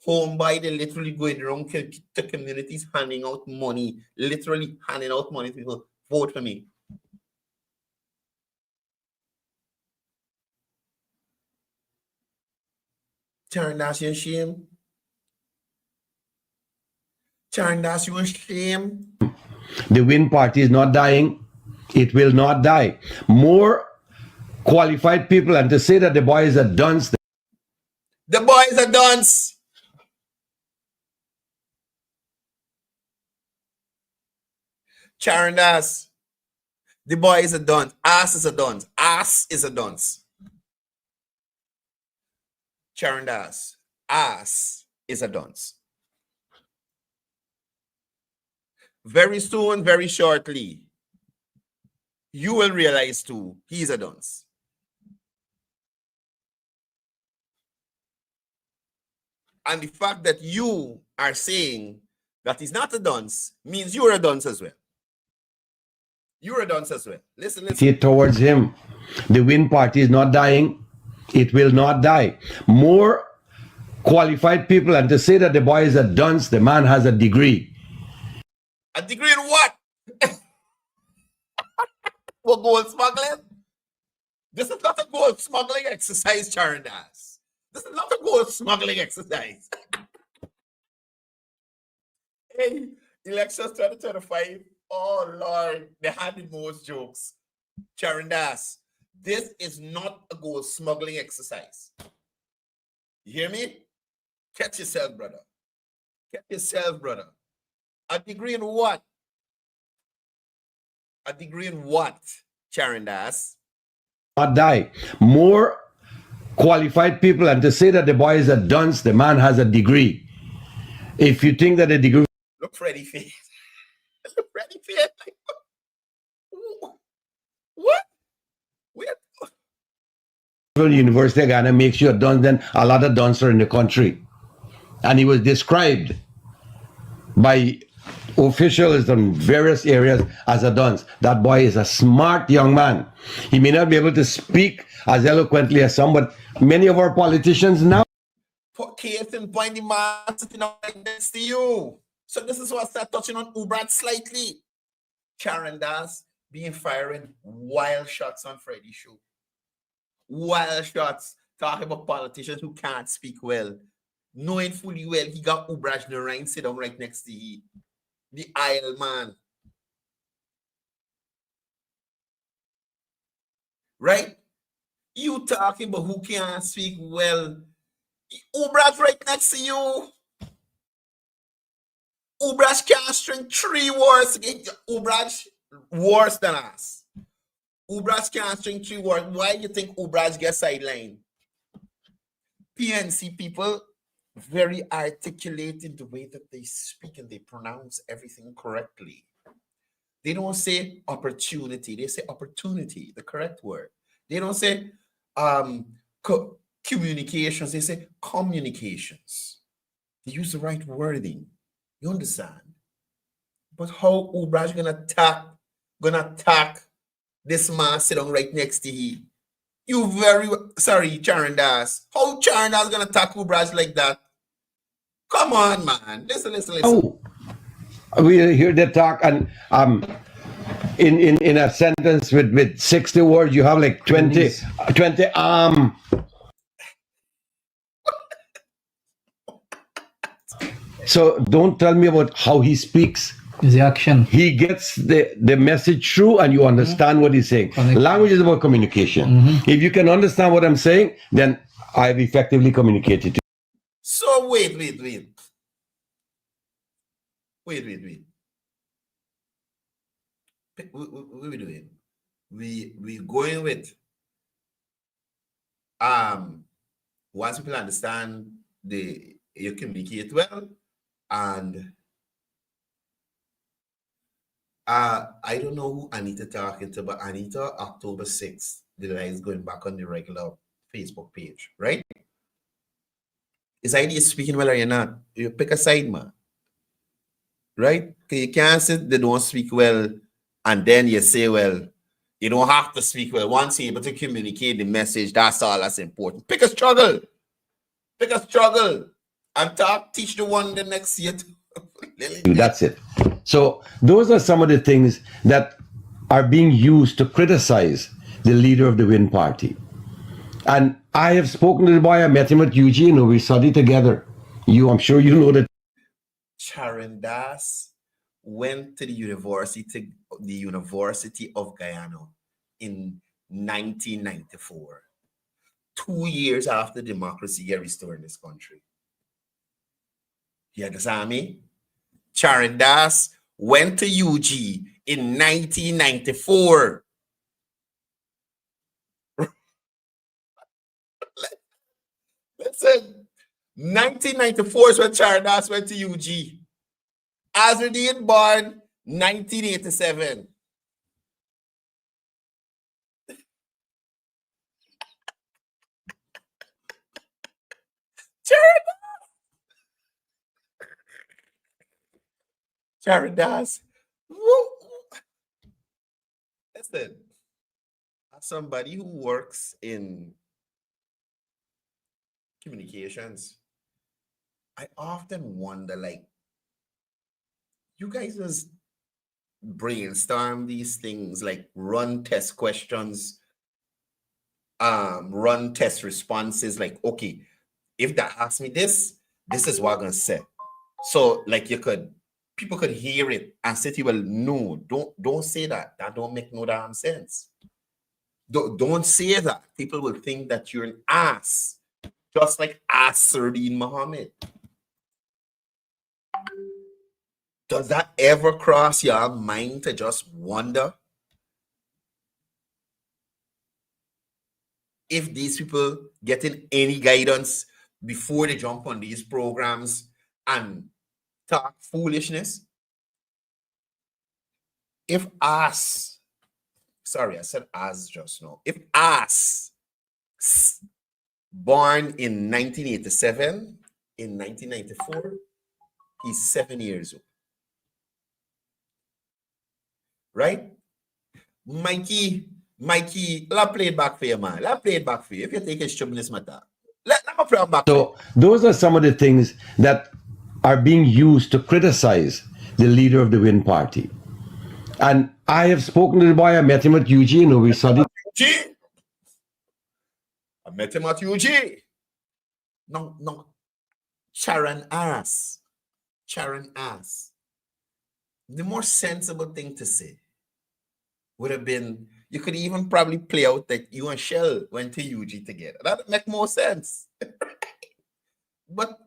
Homeboy, they literally going around to communities handing out money, literally handing out money to people. Vote for me. Charndas, you shame. Charndas, you shame. The Win party is not dying. It will not die. More qualified people, and to say that the boy is a dunce. The boy is a dunce. Charndas. The boy is a dunce. Ass is a dunce. Ass is a dunce. Charndas. Ass is a dunce. Very soon, very shortly, you will realize too, he's a dunce. And the fact that you are saying that he's not a dunce means you're a dunce as well. You're a dunce as well. Listen. Towards him. The Win party is not dying. It will not die. More qualified people, and to say that the boy is a dunce, the man has a degree. A degree in what? For gold smuggling? This is not a gold smuggling exercise, Charndas. This is not a gold smuggling exercise. Hey, elections 2025. Oh, Lord, they had the most jokes. Charndas, this is not a gold smuggling exercise. You hear me? Catch yourself, brother. Catch yourself, brother. A degree in what? A degree in what, Charndas? Not die. More qualified people, and to say that the boy is a dunce, the man has a degree. If you think that a degree. Look, Freddie face. Look, Freddie face. What? University of Ghana makes you a dunce, then a lot of dunces are in the country. And he was described by officials in various areas as a dunce. That boy is a smart young man. He may not be able to speak as eloquently as some, but many of our politicians now. For case in point, the man sitting right next to you. So this is what I start touching on Ubrad slightly. Charndas being firing wild shots on Freddie's show. Wild shots. Talking about politicians who can't speak well. Knowing fully well he got Ubraj Narain sit down right next to him. The aisle man. right? You talking about who can't speak well. Ubraj right next to you. Ubraj can't string 3 words. Ubraj worse than us. Ubraj can't string 3 words. Why do you think Ubraj gets sidelined? PNC people, very articulated the way that they speak and they pronounce everything correctly. They don't say opportunity. They say opportunity, the correct word. They don't say communications. They say communications. They use the right wording. You understand? But how Ubraj gonna attack this man sitting right next to him? You very sorry, Charan Das. How Charan Das gonna attack Ubraj like that? Come on, man. Listen. Oh, we hear the talk, and in a sentence with 60 words, you have like 20. So don't tell me about how he speaks. The action. He gets the message through, and you understand what he's saying. Language is about communication. If you can understand what I'm saying, then I've effectively communicated to you. So wait. What are we doing? We going with once people understand you communicate well, and I don't know who Anita talking to, but Anita, October 6th, the line is going back on the regular Facebook page, right? Is idea speaking well or you're not? You pick a side, man. Right? You can't say they don't speak well and then you say, well, you don't have to speak well. Once you're able to communicate the message, that's all that's important. Pick a struggle. And teach the one the next year. That's it. So those are some of the things that are being used to criticize the leader of the Win Party. And I have spoken to the boy. I met him at Eugene. We studied together. I'm sure you know that. Charan Das went to the University of Guyana in 1994, 2 years after democracy get restored in this country. You understand me? Charan Das went to UG in 1994. Listen, 1994 is when Charan Das went to UG. Azraddin born 1987. Charan Das. Listen, as somebody who works in communications, I often wonder, like, you guys just brainstorm these things, like run test questions, run test responses, like, okay, if that asks me this is what I'm gonna say. So like people could hear it and say, well, no, don't say that. That don't make no damn sense. Don't say that. People will think that you're an ass, just like Asruddin Muhammad. Does that ever cross your mind to just wonder if these people getting any guidance before they jump on these programs and talk foolishness? If us, sorry, I said us just now. If us, born in 1987, in 1994, he's 7 years old. Right? Mikey, let's play it back for you, man. Let's play it back for you. If you take a stubbornness matter, let me play it back. So those are some of the things that are being used to criticize the leader of the Win Party. And I have spoken to the boy. I met him at UG. We studied. I met him at UG. No. Charan ass. The more sensible thing to say would have been, You could even probably play out that you and Shell went to UG together. That would make more sense. But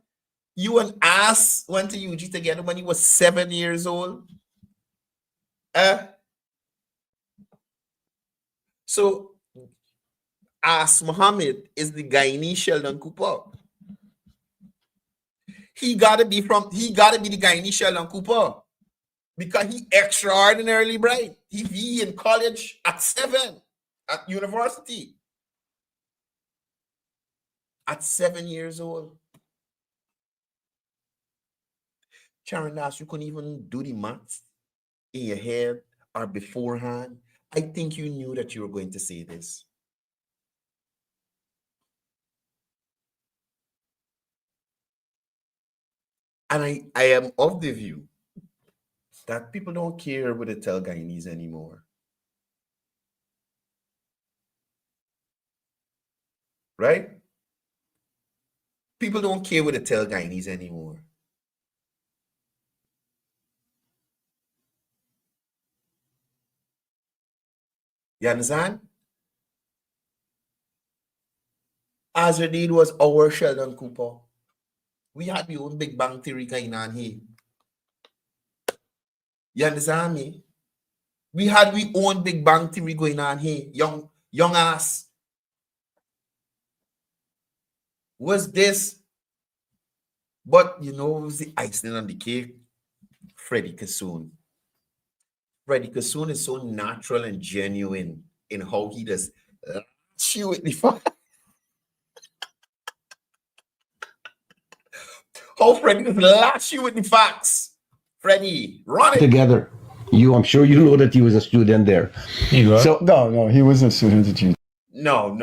you and Ass went to UG together when you were 7 years old. So Ass Muhammad is the Guyanese Sheldon Cooper. He gotta be the Guyanese Sheldon Cooper because he extraordinarily bright. He be in college at 7 at university. At 7 years old. Sharon Das, you couldn't even do the maths in your head or beforehand. I think you knew that you were going to say this. And I am of the view that people don't care what they tell Guyanese anymore. Right? People don't care what they tell Guyanese anymore. You understand? Azrael was our Sheldon Cooper. We had our own Big Bang Theory going on here. You understand me? We had our own Big Bang Theory going on here. Young ass. Was this? But you know, it was the icing on the cake. Freddie Kassoon. Freddie Kassoon is so natural and genuine in how he does lash with the facts. How Freddie does lash you with the facts. Freddie, run it. Together. I'm sure you know that he was a student there. So no, he wasn't a student at UG. No.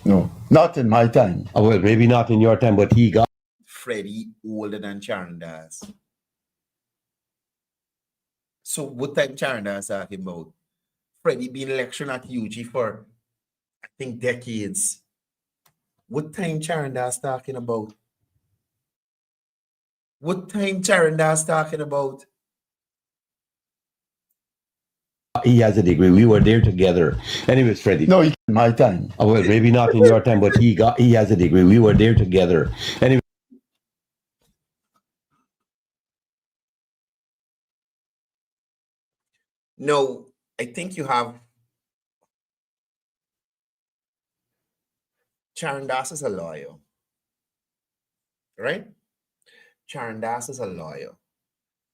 No, not in my time. Oh, well, maybe not in your time, but he got. Freddie older than Charandas. So what time Charandas talking about? Freddie been lecturing at UG for, I think, decades. What time Charandas talking about? What time Charandas talking about? He has a degree. We were there together. Anyways, Freddie. No, in my time. Oh, well, maybe not in your time, but he has a degree. We were there together. Anyway. No, I think you have. Charandas is a lawyer, right? Charandas is a lawyer.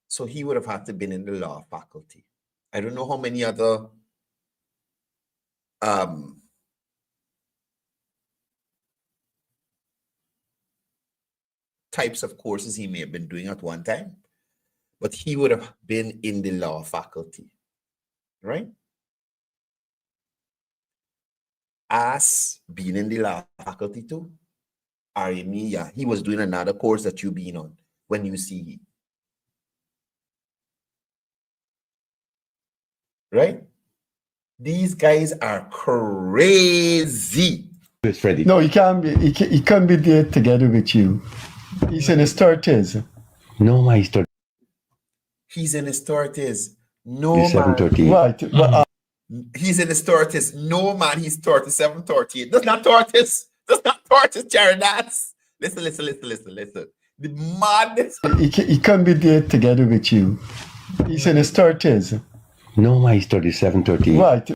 So he would have had to been in the law faculty. I don't know how many other types of courses he may have been doing at one time, but he would have been in the law faculty, right? As being in the law faculty too, or you mean, yeah, he was doing another course that you been on when you see him. Right? These guys are crazy. It's Freddie. No, he can't be. He can't be there together with you. He's in his 30s. No, my story. He's in his 30s. No, He's man. 7:38. Right. Well, He's in his 30s. No, man, he's 37, 38. That's not 30s. That's not 30s, Charandas. Listen. The madness. he can't be there together with you. He's in his 30s. No, my 37, 38. Right.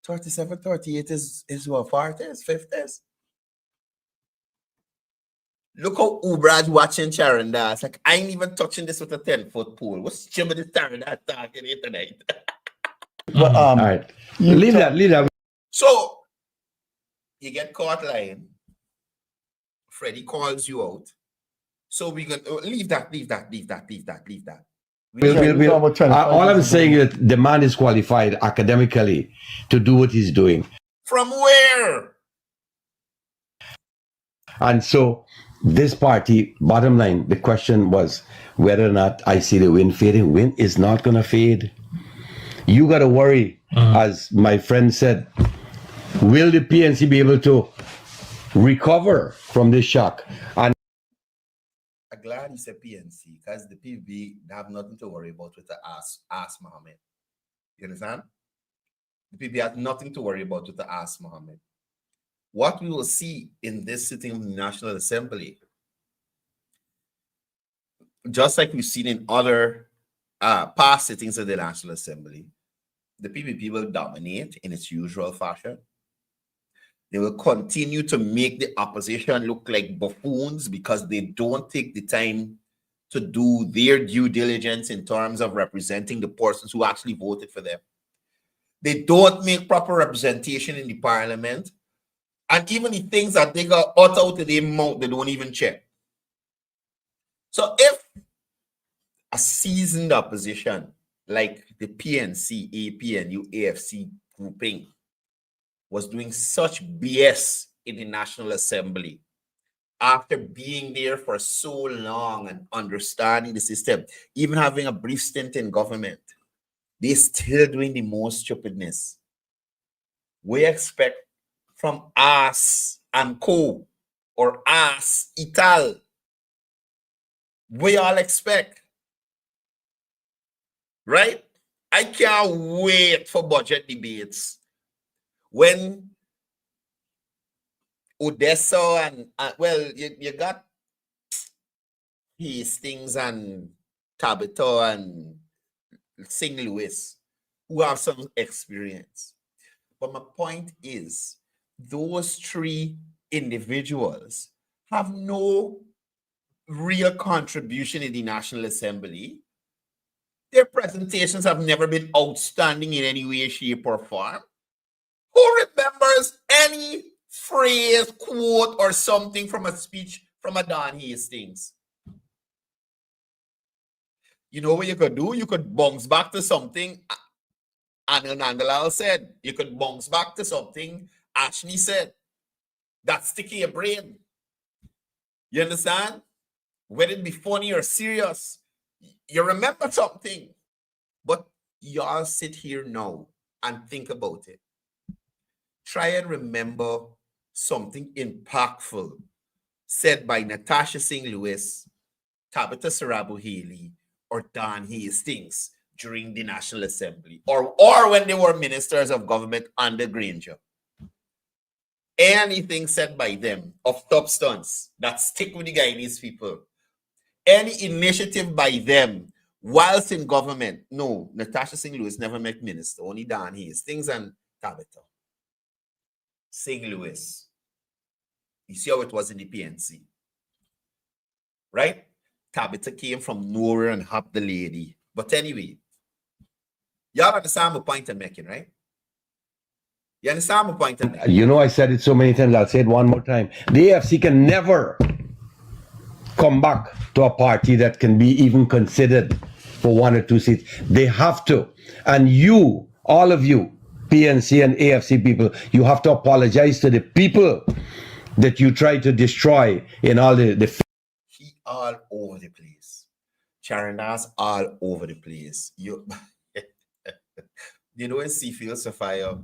37, 38 is what, 40s, 50s? Look how Ubra's watching Charandas. Like, I ain't even touching this with a 10-foot pole. What's Jimmy this Charandas talking here tonight? But, All right. Leave that. So, you get caught lying. Freddie calls you out. So we can leave that. All I'm saying is that the man is qualified academically to do what he's doing. From where? And so this party, bottom line, the question was whether or not I see the wind fading. Wind is not going to fade. You got to worry, as my friend said, will the PNC be able to recover from this shock? And glad he said PNC because the PBB have nothing to worry about with the ask Mohammed. You understand? The PBB has nothing to worry about with the ask Mohammed. What we will see in this sitting of the National Assembly, just like we've seen in other past sittings of the National Assembly, the PPP will dominate in its usual fashion. They will continue to make the opposition look like buffoons because they don't take the time to do their due diligence in terms of representing the persons who actually voted for them. They don't make proper representation in the parliament. And even the things that they got out of their mouth, they don't even check. So if a seasoned opposition like the PNC, APNU, AFC grouping was doing such BS in the National Assembly after being there for so long and understanding the system, even having a brief stint in government, they're still doing the most stupidness. We expect from us and co or us Ital. We all expect. Right? I can't wait for budget debates. When Odessa and well, you got Hastings and Tabitha and St. Louis who have some experience. But my point is, those three individuals have no real contribution in the National Assembly. Their presentations have never been outstanding in any way, shape, or form. Who remembers any phrase, quote, or something from a speech from a Don Hastings? You know what you could do? You could bounce back to something Anil Nandalal said. You could bounce back to something Ashni said. That's sticking your brain. You understand? Whether it be funny or serious, you remember something. But y'all sit here now and think about it. Try and remember something impactful said by Natasha St. Louis, Tabitha Sarabu Haley, or Don Hastings during the National Assembly, or when they were ministers of government under Granger. Anything said by them of substance that stick with the Guyanese people, any initiative by them whilst in government, no, Natasha St. Louis never met minister, only Don Hastings and Tabitha. St. Louis. You see how it was in the PNC. Right? Tabitha came from nowhere and helped the lady. But anyway, y'all understand my point I'm making, right? You understand my point I'm making? You know, I said it so many times, I'll say it one more time. The AFC can never come back to a party that can be even considered for 1 or 2 seats. They have to. And you, all of you, PNC and AFC people, you have to apologize to the people that you try to destroy in all the He all over the place. Charandas all over the place. You know in Seafield Sophia,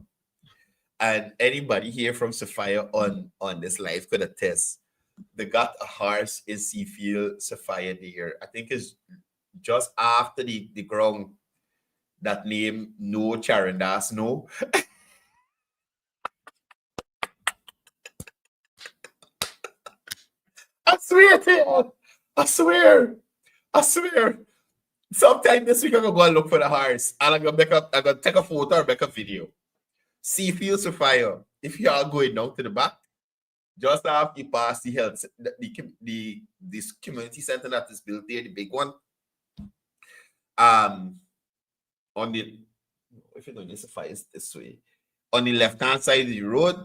and anybody here from Sophia on this live could attest. They got a horse in Seafield Sophia there. I think it's just after the ground that name No Charandas No. I swear to you. I swear. Sometime this week I'm gonna go and look for the horse. And I'm gonna take a photo or make a video. Seafield Sophia. If you are going down to the back, just after you pass the health, this community center that is built there, the big one. On the, if you don't use Sophia, it's this way. On the left-hand side of the road,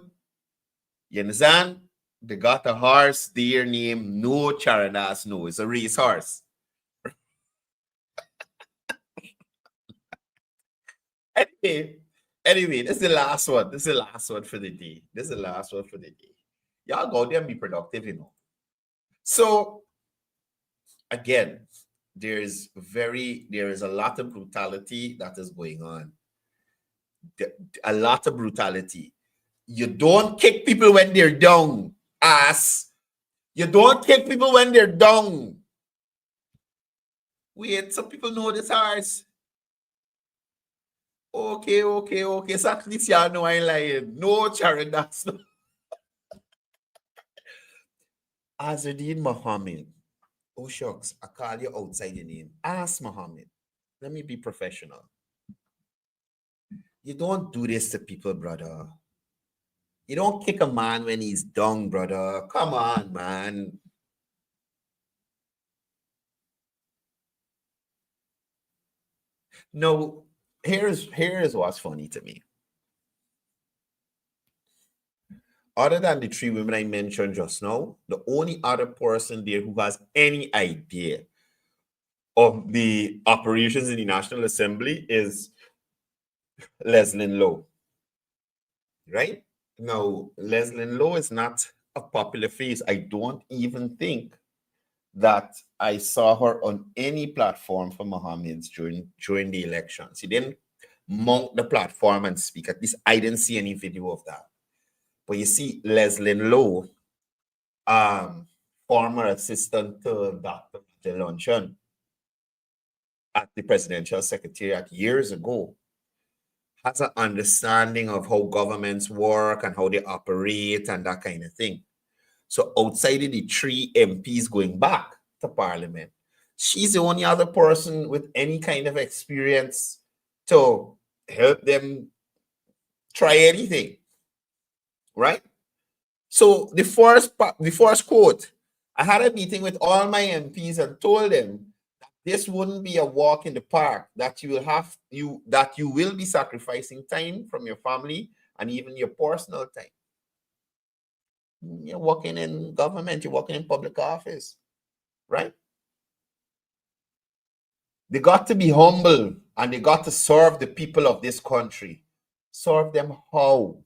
you understand? They got a horse there named No Charadas No. It's a race horse. Anyway, this is the last one. This is the last one for the day. Y'all go there and be productive, you know. So, again, there is a lot of brutality that is going on. A lot of brutality. You don't kick people when they're down, ass. You don't kick people when they're down. Wait, some people know this ours. Okay. So at least y'all know I ain't lying. No, Charon, that's no. Azadine Muhammad. Oh, shucks. I call you outside your name. Ask Muhammad. Let me be professional. You don't do this to people, brother. You don't kick a man when he's down, brother. Come on, man. No, here's what's funny to me. Other than the three women I mentioned just now, the only other person there who has any idea of the operations in the National Assembly is Leslie Lowe. Right? Now, Leslie Lowe is not a popular face. I don't even think that I saw her on any platform for Mohammed's during the elections. She didn't mount the platform and speak. At least I didn't see any video of that. But you see, Leslie Lowe, former assistant to Dr. Luncheon at the Presidential Secretariat years ago, has an understanding of how governments work and how they operate and that kind of thing. So outside of the three MPs going back to Parliament, she's the only other person with any kind of experience to help them try anything. Right? So the first quote, I had a meeting with all my MPs and told them that this wouldn't be a walk in the park, that you will be sacrificing time from your family and even your personal time. You're working in government, you're working in public office, right? They got to be humble and they got to serve the people of this country. Serve them how?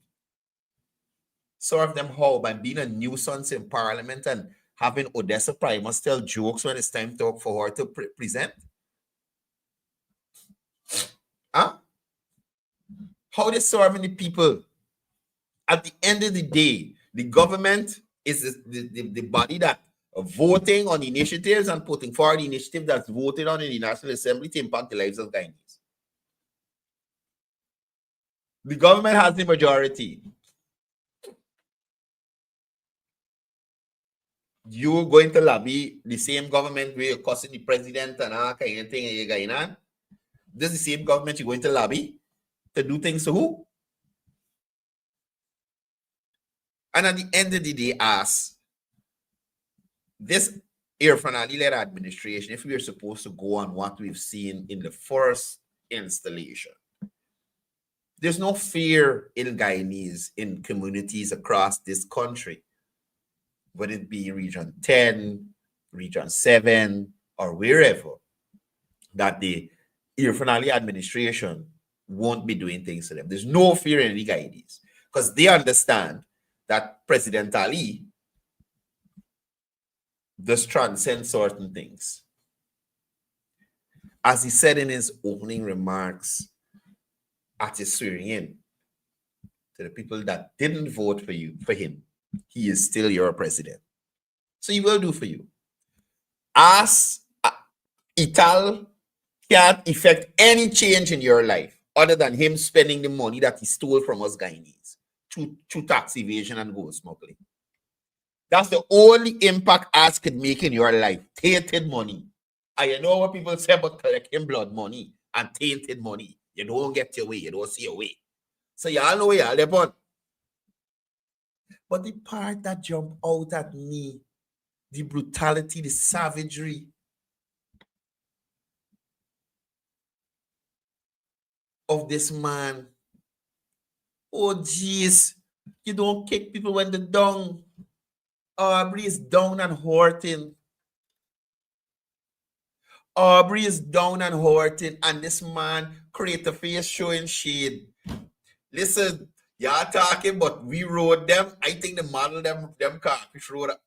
Serve them how? By being a nuisance in Parliament and having Odessa Primus tell jokes when it's time for her to present? Huh? How they serving the people? At the end of the day, the government is the body that voting on initiatives and putting forward the initiative that's voted on in the National Assembly to impact the lives of Guyanese. The government has the majority. You're going to lobby the same government where you're cussing the president and all kind of thing and you're going on. This is the same government you're going to lobby to do things to who? And at the end of the day, ask this Irfan Ali-led administration, if we are supposed to go on what we've seen in the first installation, there's no fear in Guyanese, in communities across this country, whether it be Region 10, Region 7, or wherever, that the Irfan Ali administration won't be doing things to them. There's no fear in the Guyanese because they understand that President Ali does transcend certain things. As he said in his opening remarks at his swearing in, to the people that didn't vote for him, he is still your president. So he will do for you. As Ital can't effect any change in your life other than him spending the money that he stole from us Guyanese through tax evasion and gold smuggling. That's the only impact As could make in your life. Tainted money. I know what people say about collecting blood money and tainted money. You don't get your way. You don't see your way. So y'all know y'all live on. But the part that jumped out at me, the brutality, the savagery of this man. Oh, jeez. You don't kick people when they're down. Aubrey is down and hurting. Aubrey is down and hurting. And this man create a face showing shade. Listen, y'all talking, but we rode them. I think the model them carfish rode up.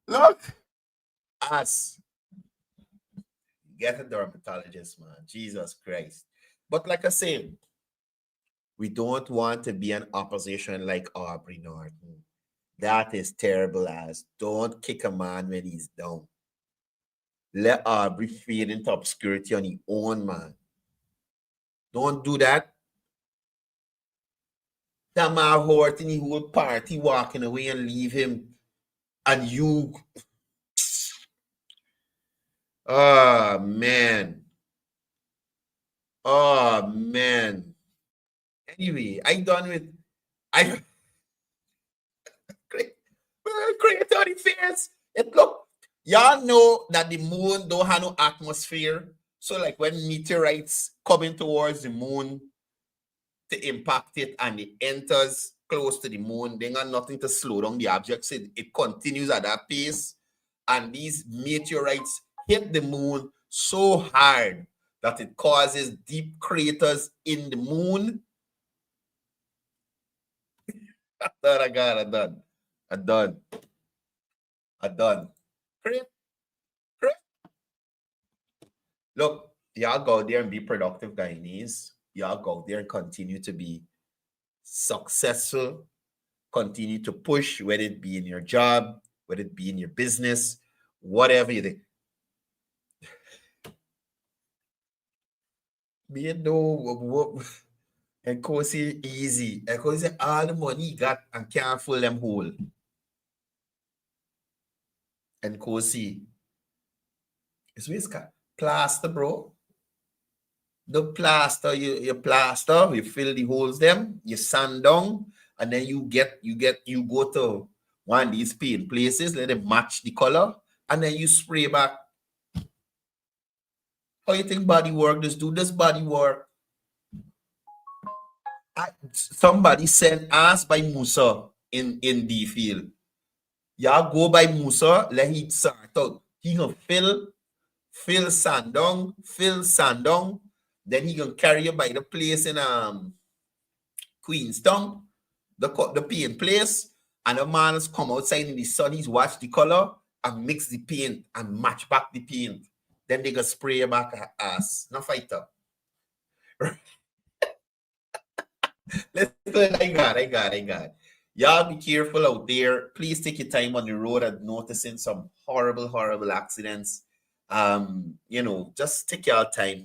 Look. Us. Get a dermatologist, man. Jesus Christ. But like I said, we don't want to be an opposition like Aubrey Norton. That is terrible as. Don't kick a man when he's down. Let Aubrey fade into obscurity on his own, man. Don't do that. That man hurt in the whole party walking away and leave him. And you. Oh, man. Oh, man. Anyway, I done with. I create on the face. It look, y'all know that the moon don't have no atmosphere. So like when meteorites coming towards the moon to impact it and it enters close to the moon, they got nothing to slow down the object. So it continues at that pace. And these meteorites hit the moon so hard that it causes deep craters in the moon. I'm done. Look, y'all go out there and be productive, Guyanese. Y'all go out there and continue to be successful. Continue to push, whether it be in your job, whether it be in your business, whatever you think. Me know and Kosi easy. And Kosi all the money he got and can't fill them whole. And Kosi, it's whisker. Plaster, bro. The plaster, you plaster, you fill the holes them, you sand down, and then you go to one of these paint places, let them match the color, and then you spray back. How you think body work? Just do this body work. Somebody sent asked by Musa in the field. Y'all go by Musa, let him start out. He gonna fill sand down, then he gonna carry you by the place in Queenstown, the paint place, and the man has come outside in the sun, he's watched the color and mix the paint and match back the paint. Then they gonna spray you back ass. No fighter. Listen, I got. Y'all be careful out there. Please take your time on the road. I'm noticing some horrible accidents. Just take your time.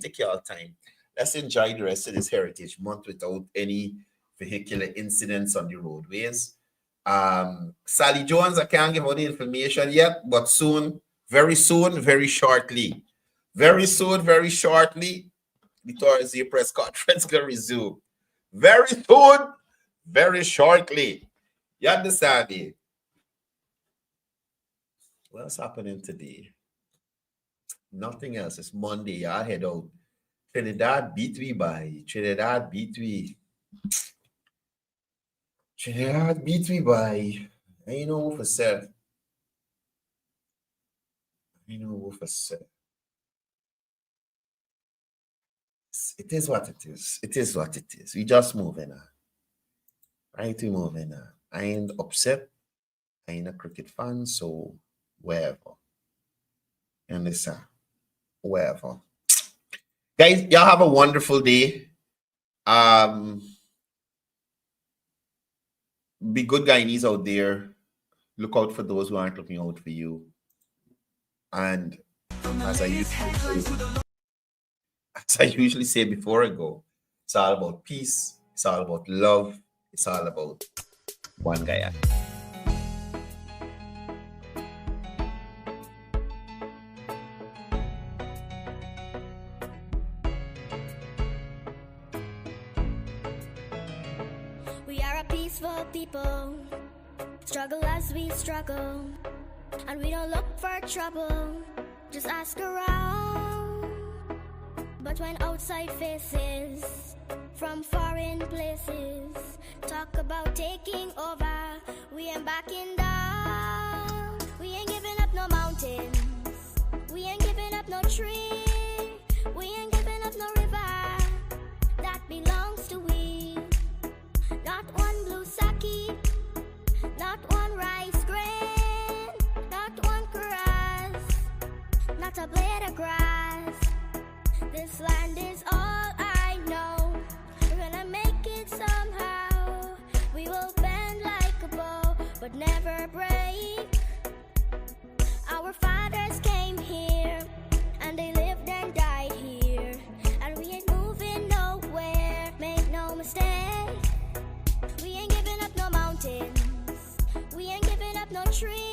Let's enjoy the rest of this Heritage Month without any vehicular incidents on the roadways. Sally Jones, I can't give out the information yet, but soon, very shortly, the Thursday press conference gonna resume. Very soon, very shortly. You understand me? What's happening today? Nothing else. It's Monday. Y'all head out. Trinidad beat we by. Trinidad beat we by. And you know what for said. It is what it is. We just moving on. Right? We moving on. I ain't upset. I ain't a cricket fan, so wherever. You understand? Wherever. Guys, y'all have a wonderful day. Be good Guyanese out there. Look out for those who aren't looking out for you. And as I usually say before I go, it's all about peace. It's all about love. It's all about one Guyana. We are a peaceful people, struggle as we struggle, and we don't look for trouble, just ask around. But when outside faces from foreign places talk about taking over, we ain't backing down. We ain't giving up no mountains, we ain't giving up no tree, we ain't giving up no river that belongs to we. Not one blue sake, not one rice grain, not one grass, not a blade of grass. This land is all I know. We're gonna make it somehow. We will bend like a bow. but never break. Our fathers came here, and they lived and died here, and we ain't moving nowhere, make no mistake. We ain't giving up no mountains, we ain't giving up no trees.